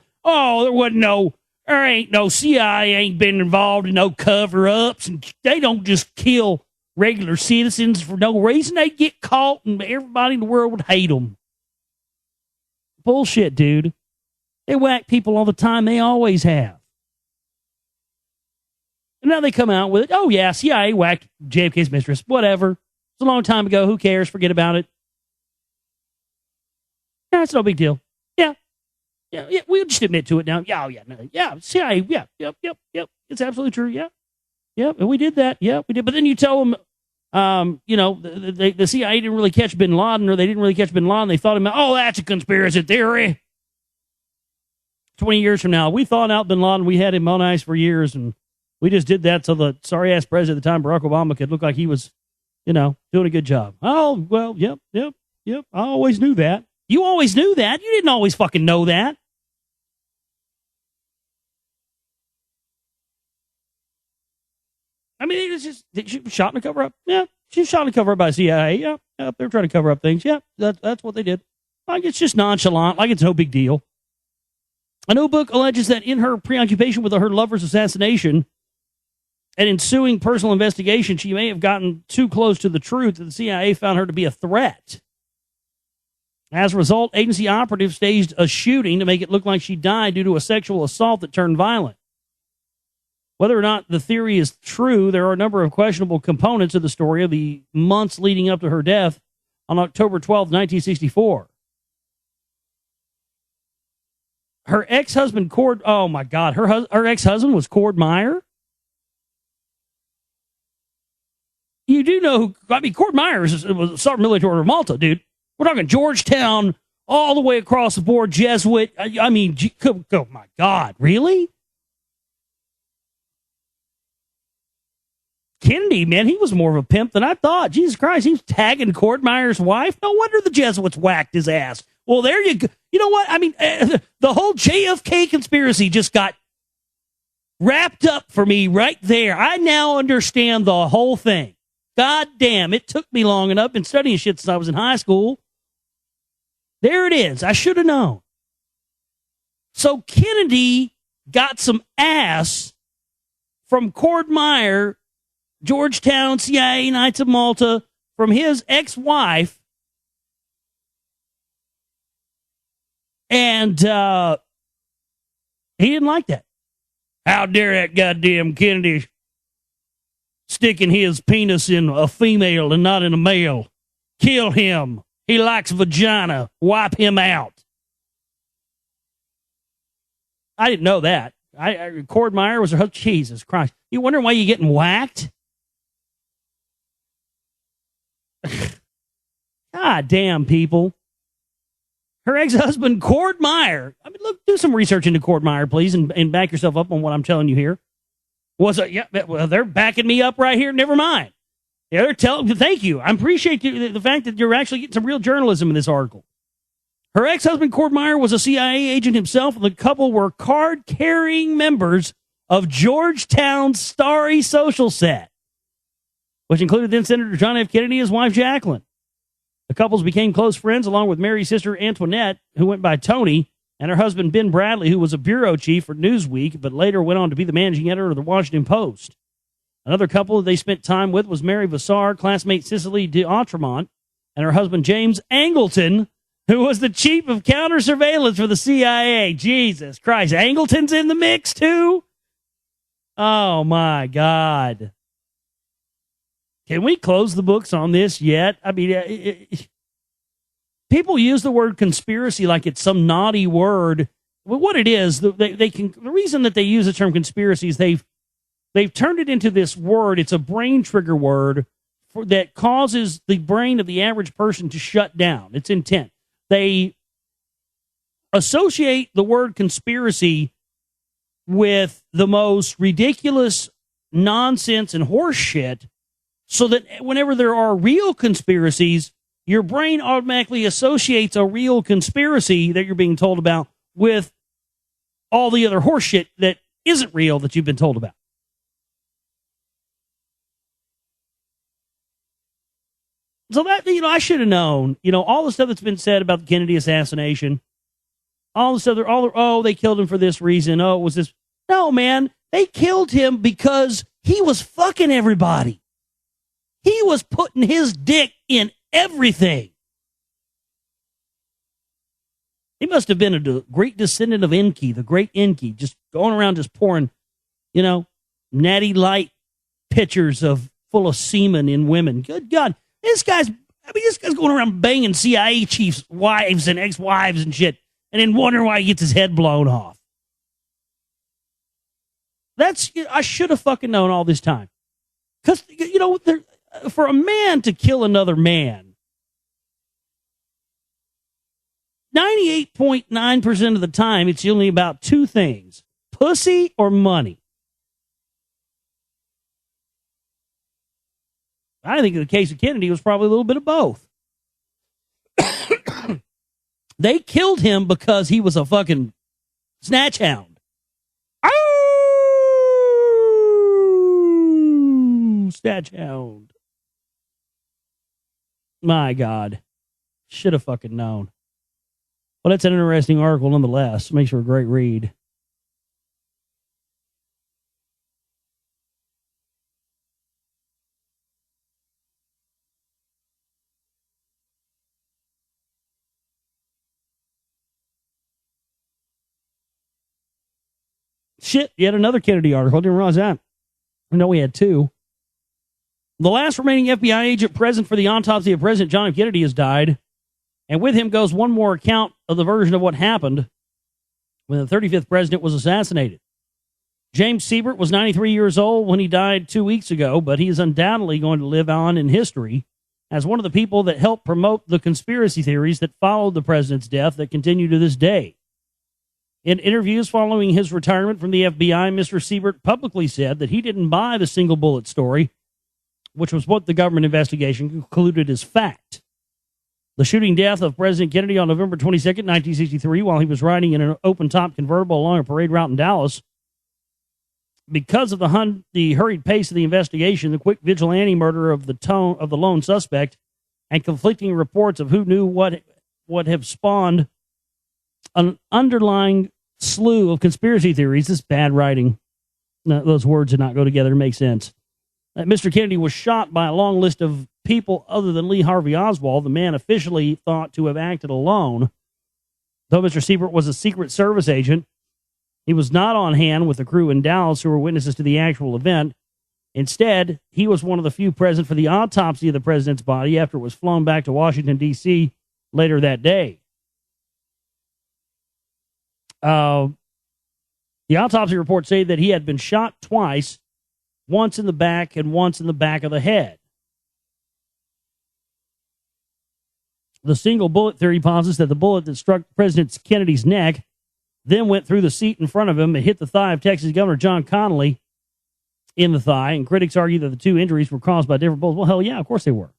there ain't no CIA ain't been involved in no cover-ups, and they don't just kill regular citizens for no reason. They get caught, and everybody in the world would hate them. Bullshit, dude. They whack people all the time. They always have. And now they come out with it. Oh, yeah, CIA whacked JFK's mistress. Whatever. It's a long time ago. Who cares? Forget about it. Yeah, it's no big deal. Yeah, we'll just admit to it now. Yeah, CIA, yep. It's absolutely true, yeah. Yep, and we did that. Yeah, we did. But then you tell them, the CIA didn't really catch Bin Laden, or they didn't really catch Bin Laden. They thought that's a conspiracy theory. 20 years from now, we thought out Bin Laden. We had him on ice for years, and we just did that so the sorry-ass president at the time, Barack Obama, could look like he was, doing a good job. Oh, well, yep. I always knew that. You always knew that. You didn't always fucking know that. I mean, it's just, she was shot in a cover-up. Yeah, she was shot in a cover-up by CIA. Yeah, they're trying to cover up things. Yeah, that's what they did. Like, it's just nonchalant. Like, it's no big deal. A new book alleges that in her preoccupation with her lover's assassination and ensuing personal investigation, she may have gotten too close to the truth that the CIA found her to be a threat. As a result, agency operatives staged a shooting to make it look like she died due to a sexual assault that turned violent. Whether or not the theory is true, there are a number of questionable components of the story of the months leading up to her death on October 12, 1964. Her ex-husband, Cord... Oh, my God. Her ex-husband was Cord Meyer? You do know... Cord Meyer was a Sergeant Military of Malta, dude. We're talking Georgetown, all the way across the board, Jesuit. I mean, oh, my God. Really? Kennedy, man, he was more of a pimp than I thought. Jesus Christ, he was tagging Cord Meyer's wife. No wonder the Jesuits whacked his ass. Well, there you go. You know what? I mean, the whole JFK conspiracy just got wrapped up for me right there. I now understand the whole thing. God damn, it took me long enough. Been studying shit since I was in high school. There it is. I should have known. So Kennedy got some ass from Cord Meyer, Georgetown, CIA, Knights of Malta, from his ex-wife, And he didn't like that. How dare that goddamn Kennedy sticking his penis in a female and not in a male? Kill him. He likes vagina. Wipe him out. I didn't know that. Cord Meyer was her husband. Jesus Christ. You wondering why you're getting whacked? God damn, people. Her ex-husband, Cord Meyer. I mean, look, do some research into Cord Meyer, please, and back yourself up on what I'm telling you here. Well, they're backing me up right here. Never mind. Yeah, they're telling. Thank you. I appreciate the fact that you're actually getting some real journalism in this article. Her ex-husband, Cord Meyer, was a CIA agent himself, and the couple were card-carrying members of Georgetown's starry social set, which included then Senator John F. Kennedy and his wife, Jacqueline. The couples became close friends, along with Mary's sister, Antoinette, who went by Tony, and her husband, Ben Bradley, who was a bureau chief for Newsweek, but later went on to be the managing editor of the Washington Post. Another couple they spent time with was Mary Vassar, classmate Cicely d'Autremont, and her husband, James Angleton, who was the chief of counter-surveillance for the CIA. Jesus Christ. Angleton's in the mix, too? Oh, my God. Can we close the books on this yet? I mean, people use the word conspiracy like it's some naughty word. Well, what it is, the reason that they use the term conspiracy is they've turned it into this word. It's a brain trigger word that causes the brain of the average person to shut down. It's intent. They associate the word conspiracy with the most ridiculous nonsense and horse shit, so that whenever there are real conspiracies, your brain automatically associates a real conspiracy that you're being told about with all the other horse shit that isn't real that you've been told about. So that, I should have known, all the stuff that's been said about the Kennedy assassination, all the stuff, they killed him for this reason. Oh, it was this. No, man, they killed him because he was fucking everybody. He was putting his dick in everything. He must have been a great descendant of Enki, the great Enki, just going around just pouring, natty light pitchers full of semen in women. Good God. This guy's going around banging CIA chiefs' wives and ex-wives and shit, and then wondering why he gets his head blown off. I should have fucking known all this time. Because, for a man to kill another man, 98.9% of the time, it's only about two things: pussy or money. I think in the case of Kennedy, it was probably a little bit of both. They killed him because he was a fucking snatch hound. Oh, snatch hound. My God. Should have fucking known. Well, that's an interesting article nonetheless. Makes for a great read. Shit, yet another Kennedy article. I didn't realize that. I know we had two. The last remaining FBI agent present for the autopsy of President John F. Kennedy has died. And with him goes one more account of the version of what happened when the 35th president was assassinated. James Siebert was 93 years old when he died 2 weeks ago, but he is undoubtedly going to live on in history as one of the people that helped promote the conspiracy theories that followed the president's death that continue to this day. In interviews following his retirement from the FBI, Mr. Siebert publicly said that he didn't buy the single bullet story, which was what the government investigation concluded as fact. The shooting death of President Kennedy on November 22nd, 1963, while he was riding in an open-top convertible along a parade route in Dallas. Because of the hurried pace of the investigation, the quick vigilante murder of the lone suspect, and conflicting reports of who knew what have spawned an underlying slew of conspiracy theories. This is bad writing. No, those words did not go together to make sense. Mr. Kennedy was shot by a long list of people other than Lee Harvey Oswald, the man officially thought to have acted alone. Though Mr. Siebert was a Secret Service agent, he was not on hand with the crew in Dallas who were witnesses to the actual event. Instead, he was one of the few present for the autopsy of the president's body after it was flown back to Washington, D.C. later that day. The autopsy reports say that he had been shot twice, once in the back and once in the back of the head. The single bullet theory posits that the bullet that struck President Kennedy's neck then went through the seat in front of him and hit the thigh of Texas Governor John Connally in the thigh, and critics argue that the two injuries were caused by different bullets. Well, hell yeah, of course they were.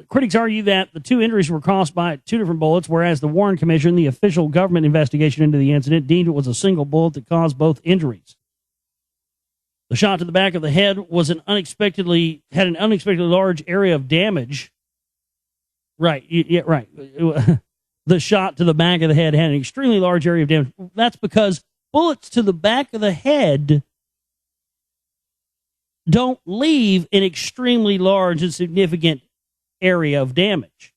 Critics argue that the two injuries were caused by two different bullets, whereas the Warren Commission, the official government investigation into the incident, deemed it was a single bullet that caused both injuries. The shot to the back of the head was had an unexpectedly large area of damage. Right, yeah, right. The shot to the back of the head had an extremely large area of damage. That's because bullets to the back of the head don't leave an extremely large and significant area of damage.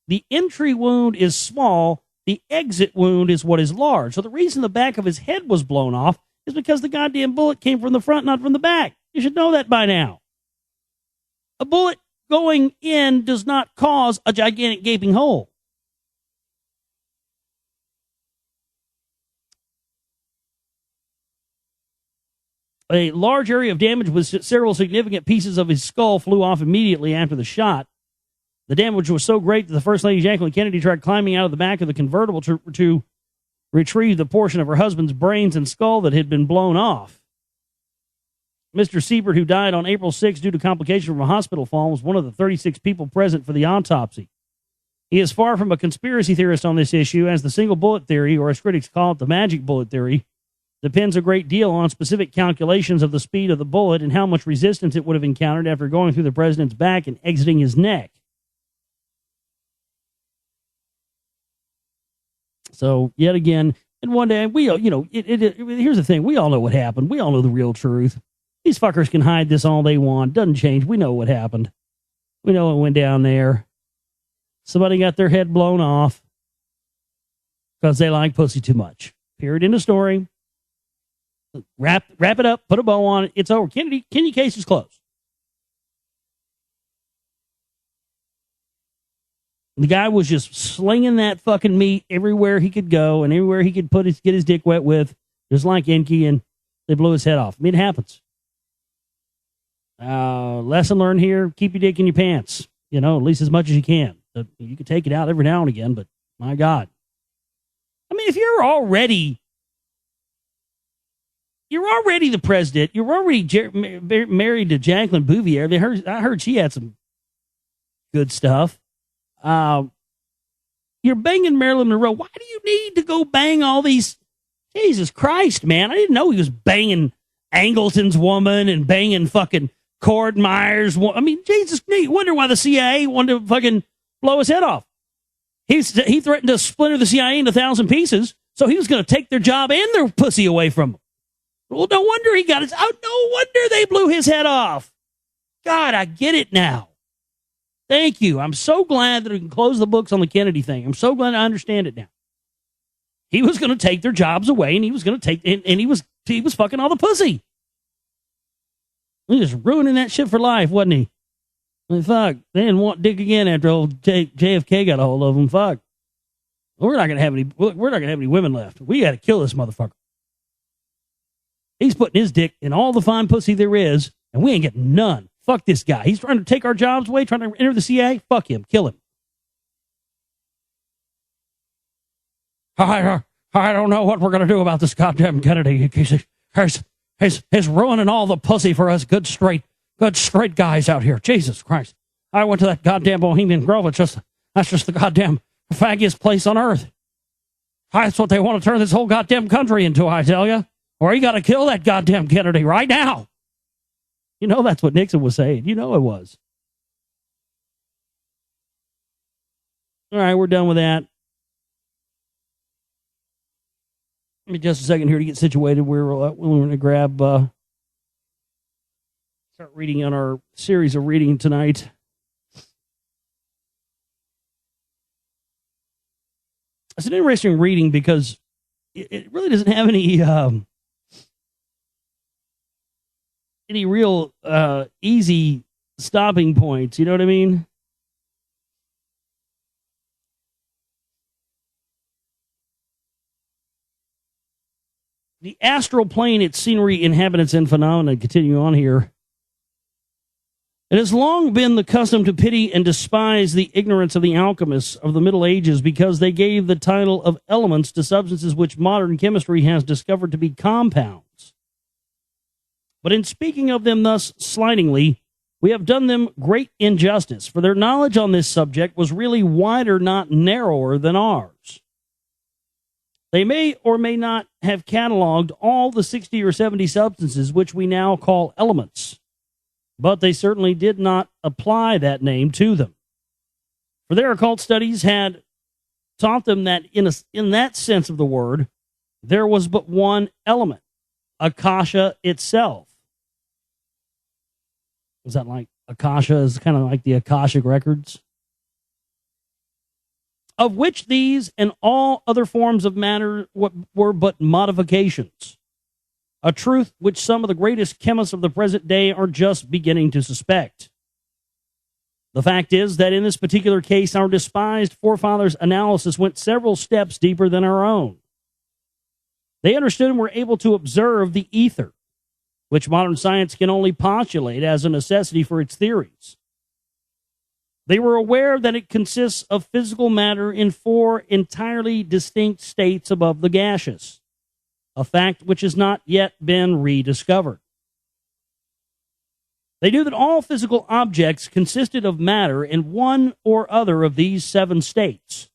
The entry wound is small. The exit wound is what is large. So the reason the back of his head was blown off is because the goddamn bullet came from the front, not from the back. You should know that by now. A bullet going in does not cause a gigantic gaping hole. A large area of damage with several significant pieces of his skull flew off immediately after the shot. The damage was so great that the First Lady Jacqueline Kennedy tried climbing out of the back of the convertible to retrieve the portion of her husband's brains and skull that had been blown off. Mr. Siebert, who died on April 6 due to complications from a hospital fall, was one of the 36 people present for the autopsy. He is far from a conspiracy theorist on this issue, as the single bullet theory, or as critics call it, the magic bullet theory, depends a great deal on specific calculations of the speed of the bullet and how much resistance it would have encountered after going through the president's back and exiting his neck. So, yet again, and one day, here's the thing. We all know what happened. We all know the real truth. These fuckers can hide this all they want. Doesn't change. We know what happened. We know what went down there. Somebody got their head blown off because they like pussy too much. Period. End of story. Wrap it up. Put a bow on it. It's over. Kennedy case is closed. The guy was just slinging that fucking meat everywhere he could go and everywhere he could get his dick wet with, just like Enki, and they blew his head off. I mean, it happens. Lesson learned here, keep your dick in your pants, at least as much as you can. You can take it out every now and again, but my God. I mean, if you're already the president, you're already married to Jacqueline Bouvier. I heard she had some good stuff. You're banging Marilyn Monroe. Why do you need to go bang all these? Jesus Christ, man. I didn't know he was banging Angleton's woman and banging fucking Cord Meyer's. I mean, Jesus, you wonder why the CIA wanted to fucking blow his head off. He threatened to splinter the CIA into 1,000 pieces, so he was going to take their job and their pussy away from them. Well, no wonder he got his. Oh, no wonder they blew his head off. God, I get it now. Thank you. I'm so glad that we can close the books on the Kennedy thing. I'm so glad I understand it now. He was going to take their jobs away, and he was going to take, and he was fucking all the pussy. He was ruining that shit for life, wasn't he? I mean, fuck. They didn't want dick again after old JFK got a hold of him. Fuck. We're not going to have any women left. We got to kill this motherfucker. He's putting his dick in all the fine pussy there is, and we ain't getting none. Fuck this guy. He's trying to take our jobs away, trying to enter the CIA. Fuck him. Kill him. I don't know what we're going to do about this goddamn Kennedy. He's ruining all the pussy for us good straight guys out here. Jesus Christ. I went to that goddamn Bohemian Grove. That's just the goddamn faggiest place on earth. That's what they want to turn this whole goddamn country into, I tell you. Or you got to kill that goddamn Kennedy right now. That's what Nixon was saying. It was. All right, we're done with that. Give me just a second here to get situated. We're going to grab Start reading on our series of reading tonight. It's an interesting reading because it really doesn't have any real easy stopping points. You know what I mean? The astral plane, its scenery, inhabitants, and phenomena. Continue on here. It has long been the custom to pity and despise the ignorance of the alchemists of the Middle Ages because they gave the title of elements to substances which modern chemistry has discovered to be compounds. But in speaking of them thus slightingly, we have done them great injustice, for their knowledge on this subject was really wider, not narrower, than ours. They may or may not have cataloged all the 60 or 70 substances which we now call elements, but they certainly did not apply that name to them. For their occult studies had taught them that in that sense of the word, there was but one element, Akasha itself. Is that like Akasha is kind of like the Akashic records? Of which these and all other forms of matter were but modifications. A truth which some of the greatest chemists of the present day are just beginning to suspect. The fact is that in this particular case, our despised forefathers' analysis went several steps deeper than our own. They understood and were able to observe the ether, which modern science can only postulate as a necessity for its theories. They were aware that it consists of physical matter in 4 entirely distinct states above the gaseous, a fact which has not yet been rediscovered. They knew that all physical objects consisted of matter in one or other of these 7 states,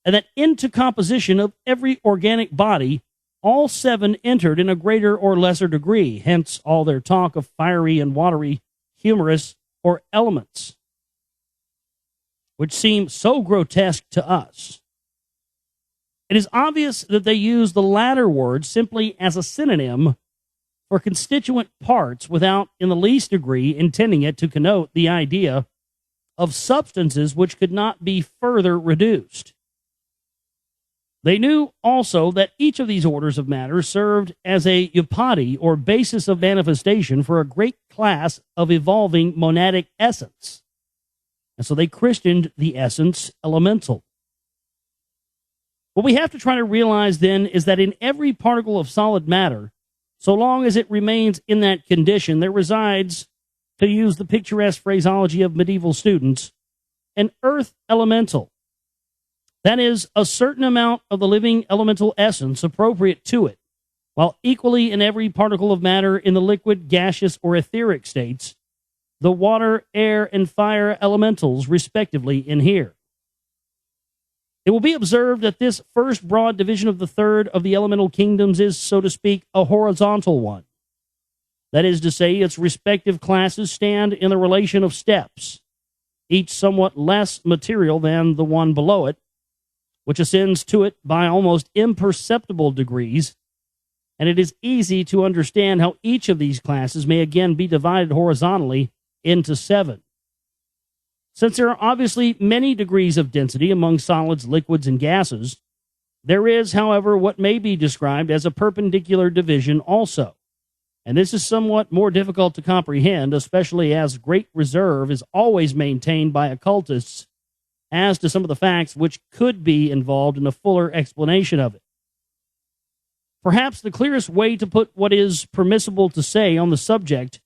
and that into composition of every organic body, all 7 entered in a greater or lesser degree, hence all their talk of fiery and watery, humorous, or elements, which seem so grotesque to us. It is obvious that they use the latter word simply as a synonym for constituent parts without in the least degree intending it to connote the idea of substances which could not be further reduced. They knew also that each of these orders of matter served as a upadi, or basis of manifestation, for a great class of evolving monadic essence. And so they christened the essence elemental. What we have to try to realize then is that in every particle of solid matter, so long as it remains in that condition, there resides, to use the picturesque phraseology of medieval students, an earth elemental. That is, a certain amount of the living elemental essence appropriate to it, while equally in every particle of matter in the liquid, gaseous, or etheric states, the water, air, and fire elementals respectively inhere. It will be observed that this first broad division of the third of the elemental kingdoms is, so to speak, a horizontal one. That is to say, its respective classes stand in the relation of steps, each somewhat less material than the one below it, which ascends to it by almost imperceptible degrees, and it is easy to understand how each of these classes may again be divided horizontally into 7. Since there are obviously many degrees of density among solids, liquids, and gases, there is, however, what may be described as a perpendicular division also. And this is somewhat more difficult to comprehend, especially as great reserve is always maintained by occultists as to some of the facts which could be involved in a fuller explanation of it. Perhaps the clearest way to put what is permissible to say on the subject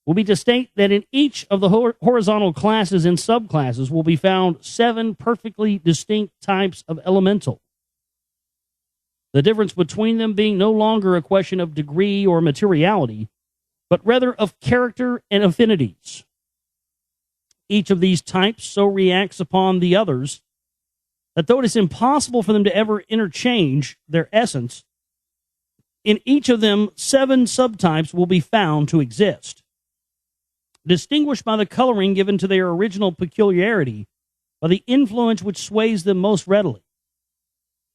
will be to state that in each of the horizontal classes and subclasses will be found 7 perfectly distinct types of elemental. The difference between them being no longer a question of degree or materiality, but rather of character and affinities. Each of these types so reacts upon the others that though it is impossible for them to ever interchange their essence, in each of them 7 subtypes will be found to exist, distinguished by the coloring given to their original peculiarity, by the influence which sways them most readily.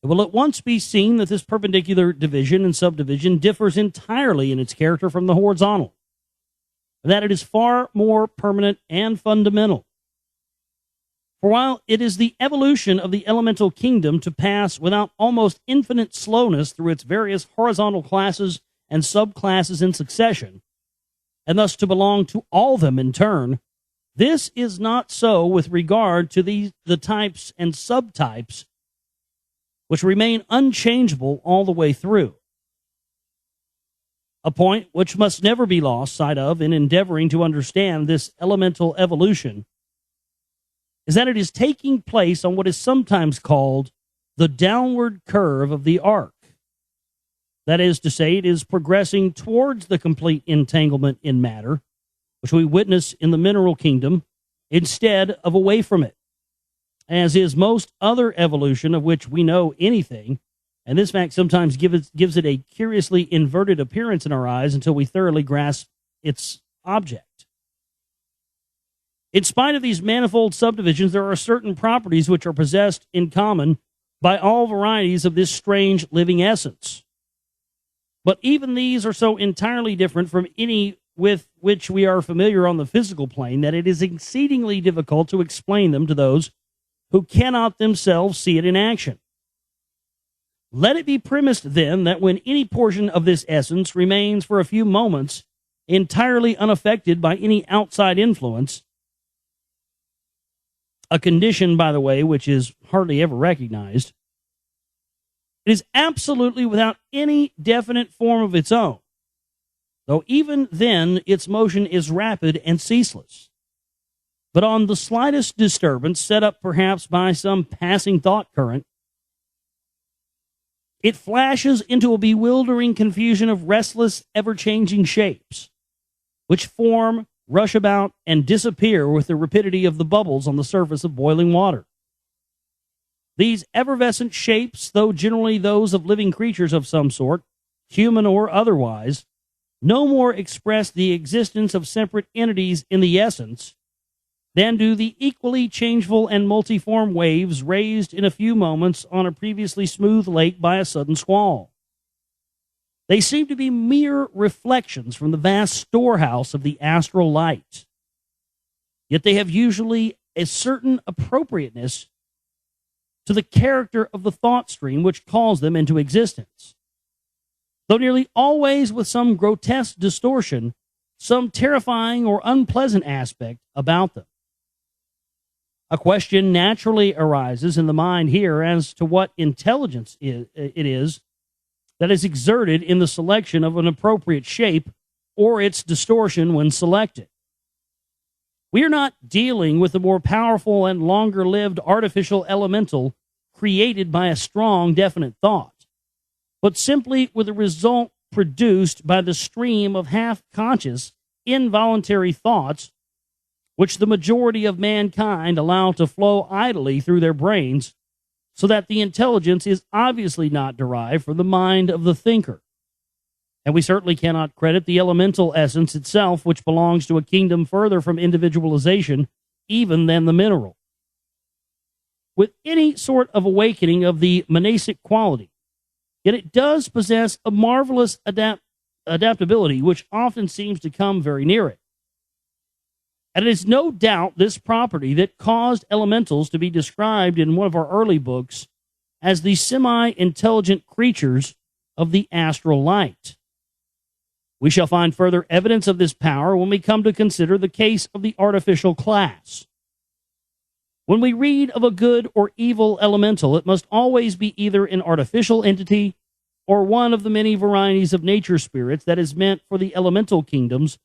It will at once be seen that this perpendicular division and subdivision differs entirely in its character from the horizontal. that it is far more permanent and fundamental. For while it is the evolution of the elemental kingdom to pass without almost infinite slowness through its various horizontal classes and subclasses in succession, and thus to belong to all of them in turn, this is not so with regard to the types and subtypes which remain unchangeable all the way through. A point which must never be lost sight of in endeavoring to understand this elemental evolution is that it is taking place on what is sometimes called the downward curve of the arc. That is to say, it is progressing towards the complete entanglement in matter, which we witness in the mineral kingdom, instead of away from it, as is most other evolution of which we know anything, and this fact sometimes gives it a curiously inverted appearance in our eyes until we thoroughly grasp its object. In spite of these manifold subdivisions, there are certain properties which are possessed in common by all varieties of this strange living essence. But even these are so entirely different from any with which we are familiar on the physical plane that it is exceedingly difficult to explain them to those who cannot themselves see it in action. Let it be premised, then, that when any portion of this essence remains for a few moments entirely unaffected by any outside influence, a condition, by the way, which is hardly ever recognized, it is absolutely without any definite form of its own, though even then its motion is rapid and ceaseless. But on the slightest disturbance, set up perhaps by some passing thought current, it flashes into a bewildering confusion of restless, ever-changing shapes, which form, rush about, and disappear with the rapidity of the bubbles on the surface of boiling water. These effervescent shapes, though generally those of living creatures of some sort, human or otherwise, no more express the existence of separate entities in the essence than do the equally changeful and multiform waves raised in a few moments on a previously smooth lake by a sudden squall. They seem to be mere reflections from the vast storehouse of the astral light. Yet they have usually a certain appropriateness to the character of the thought stream which calls them into existence, though nearly always with some grotesque distortion, some terrifying or unpleasant aspect about them. A question naturally arises in the mind here as to what intelligence it is that is exerted in the selection of an appropriate shape or its distortion when selected. We are not dealing with a more powerful and longer-lived artificial elemental created by a strong, definite thought, but simply with a result produced by the stream of half-conscious, involuntary thoughts which the majority of mankind allow to flow idly through their brains, so that the intelligence is obviously not derived from the mind of the thinker. And we certainly cannot credit the elemental essence itself, which belongs to a kingdom further from individualization even than the mineral, with any sort of awakening of the monastic quality. Yet it does possess a marvelous adaptability, which often seems to come very near it. And it is no doubt this property that caused elementals to be described in one of our early books as the semi-intelligent creatures of the astral light. We shall find further evidence of this power when we come to consider the case of the artificial class. When we read of a good or evil elemental, it must always be either an artificial entity or one of the many varieties of nature spirits that is meant for the elemental kingdoms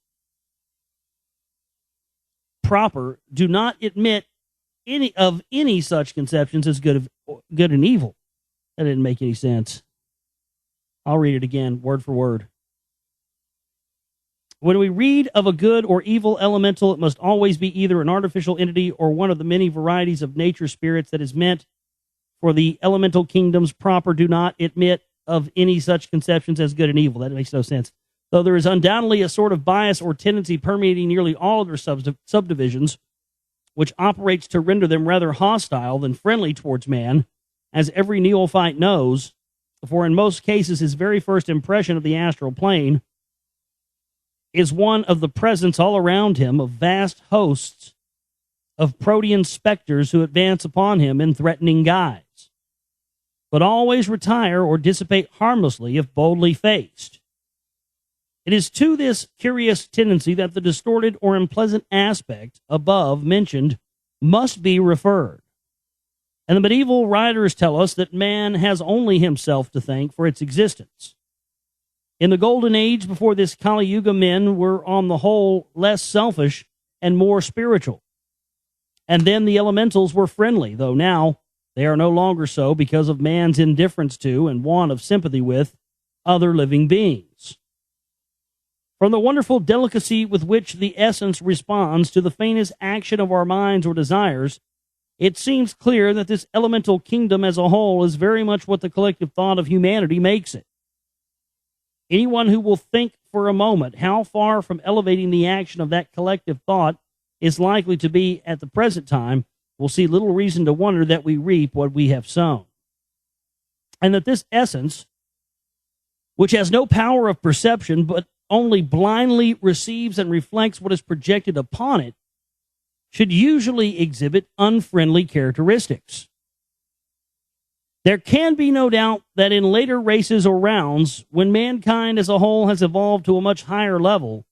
proper do not admit any such conceptions as good and evil. That didn't make any sense. I'll read it again, word for word. When we read of a good or evil elemental, it must always be either an artificial entity or one of the many varieties of nature spirits that is meant for the elemental kingdoms proper do not admit of any such conceptions as good and evil. That makes no sense. Though there is undoubtedly a sort of bias or tendency permeating nearly all of their subdivisions, which operates to render them rather hostile than friendly towards man, as every neophyte knows, for in most cases his very first impression of the astral plane is one of the presence all around him of vast hosts of protean specters who advance upon him in threatening guise, but always retire or dissipate harmlessly if boldly faced. It is to this curious tendency that the distorted or unpleasant aspect above mentioned must be referred. And the medieval writers tell us that man has only himself to thank for its existence. In the golden age before this Kali Yuga, men were on the whole less selfish and more spiritual. And then the elementals were friendly, though now they are no longer so because of man's indifference to and want of sympathy with other living beings. From the wonderful delicacy with which the essence responds to the faintest action of our minds or desires, it seems clear that this elemental kingdom as a whole is very much what the collective thought of humanity makes it. Anyone who will think for a moment how far from elevating the action of that collective thought is likely to be at the present time will see little reason to wonder that we reap what we have sown. And that this essence, which has no power of perception but only blindly receives and reflects what is projected upon it, should usually exhibit unfriendly characteristics. There can be no doubt that in later races or rounds, when mankind as a whole has evolved to a much higher level,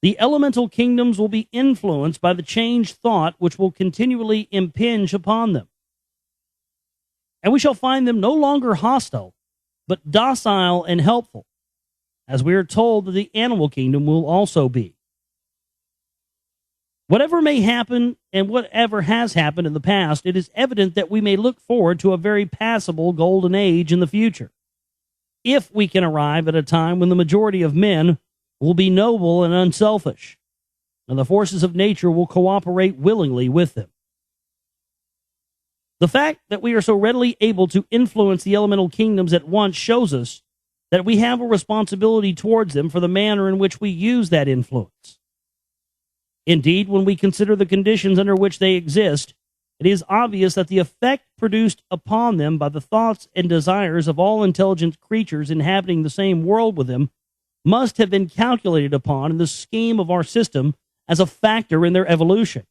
the elemental kingdoms will be influenced by the changed thought which will continually impinge upon them. And we shall find them no longer hostile, but docile and helpful, as we are told that the animal kingdom will also be. Whatever may happen and whatever has happened in the past, it is evident that we may look forward to a very passable golden age in the future, if we can arrive at a time when the majority of men will be noble and unselfish, and the forces of nature will cooperate willingly with them. The fact that we are so readily able to influence the elemental kingdoms at once shows us that we have a responsibility towards them for the manner in which we use that influence. Indeed, when we consider the conditions under which they exist, it is obvious that the effect produced upon them by the thoughts and desires of all intelligent creatures inhabiting the same world with them must have been calculated upon in the scheme of our system as a factor in their evolution.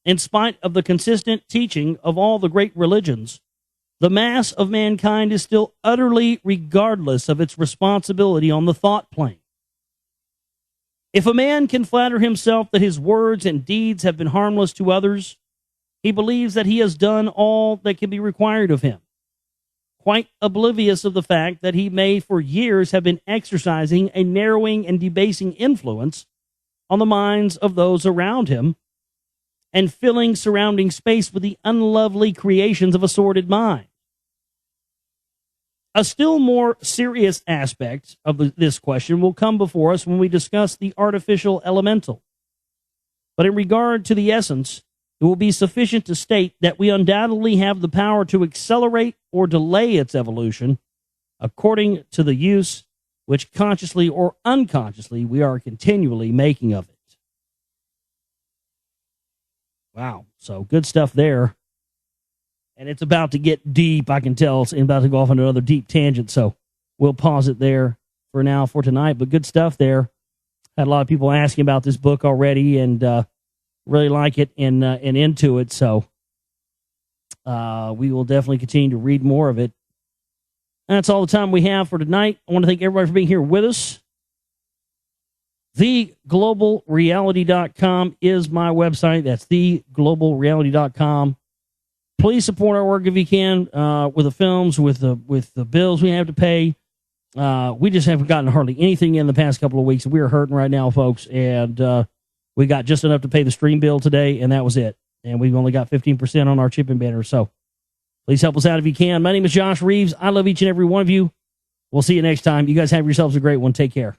In spite of the consistent teaching of all the great religions, the mass of mankind is still utterly regardless of its responsibility on the thought plane. If a man can flatter himself that his words and deeds have been harmless to others, he believes that he has done all that can be required of him, quite oblivious of the fact that he may for years have been exercising a narrowing and debasing influence on the minds of those around him and filling surrounding space with the unlovely creations of a sordid mind. A still more serious aspect of this question will come before us when we discuss the artificial elemental. But in regard to the essence, it will be sufficient to state that we undoubtedly have the power to accelerate or delay its evolution according to the use which consciously or unconsciously we are continually making of it. Wow, so good stuff there. And it's about to get deep, I can tell. It's about to go off on another deep tangent, so we'll pause it there for now for tonight. But good stuff there. Had a lot of people asking about this book already and really like it and into it, so we will definitely continue to read more of it. And that's all the time we have for tonight. I want to thank everybody for being here with us. TheGlobalReality.com is my website. That's TheGlobalReality.com. Please support our work if you can with the films, with the bills we have to pay. We just haven't gotten hardly anything in the past couple of weeks. We are hurting right now, folks, and we got just enough to pay the stream bill today, and that was it. And we've only got 15% on our shipping banner, so please help us out if you can. My name is Josh Reeves. I love each and every one of you. We'll see you next time. You guys have yourselves a great one. Take care.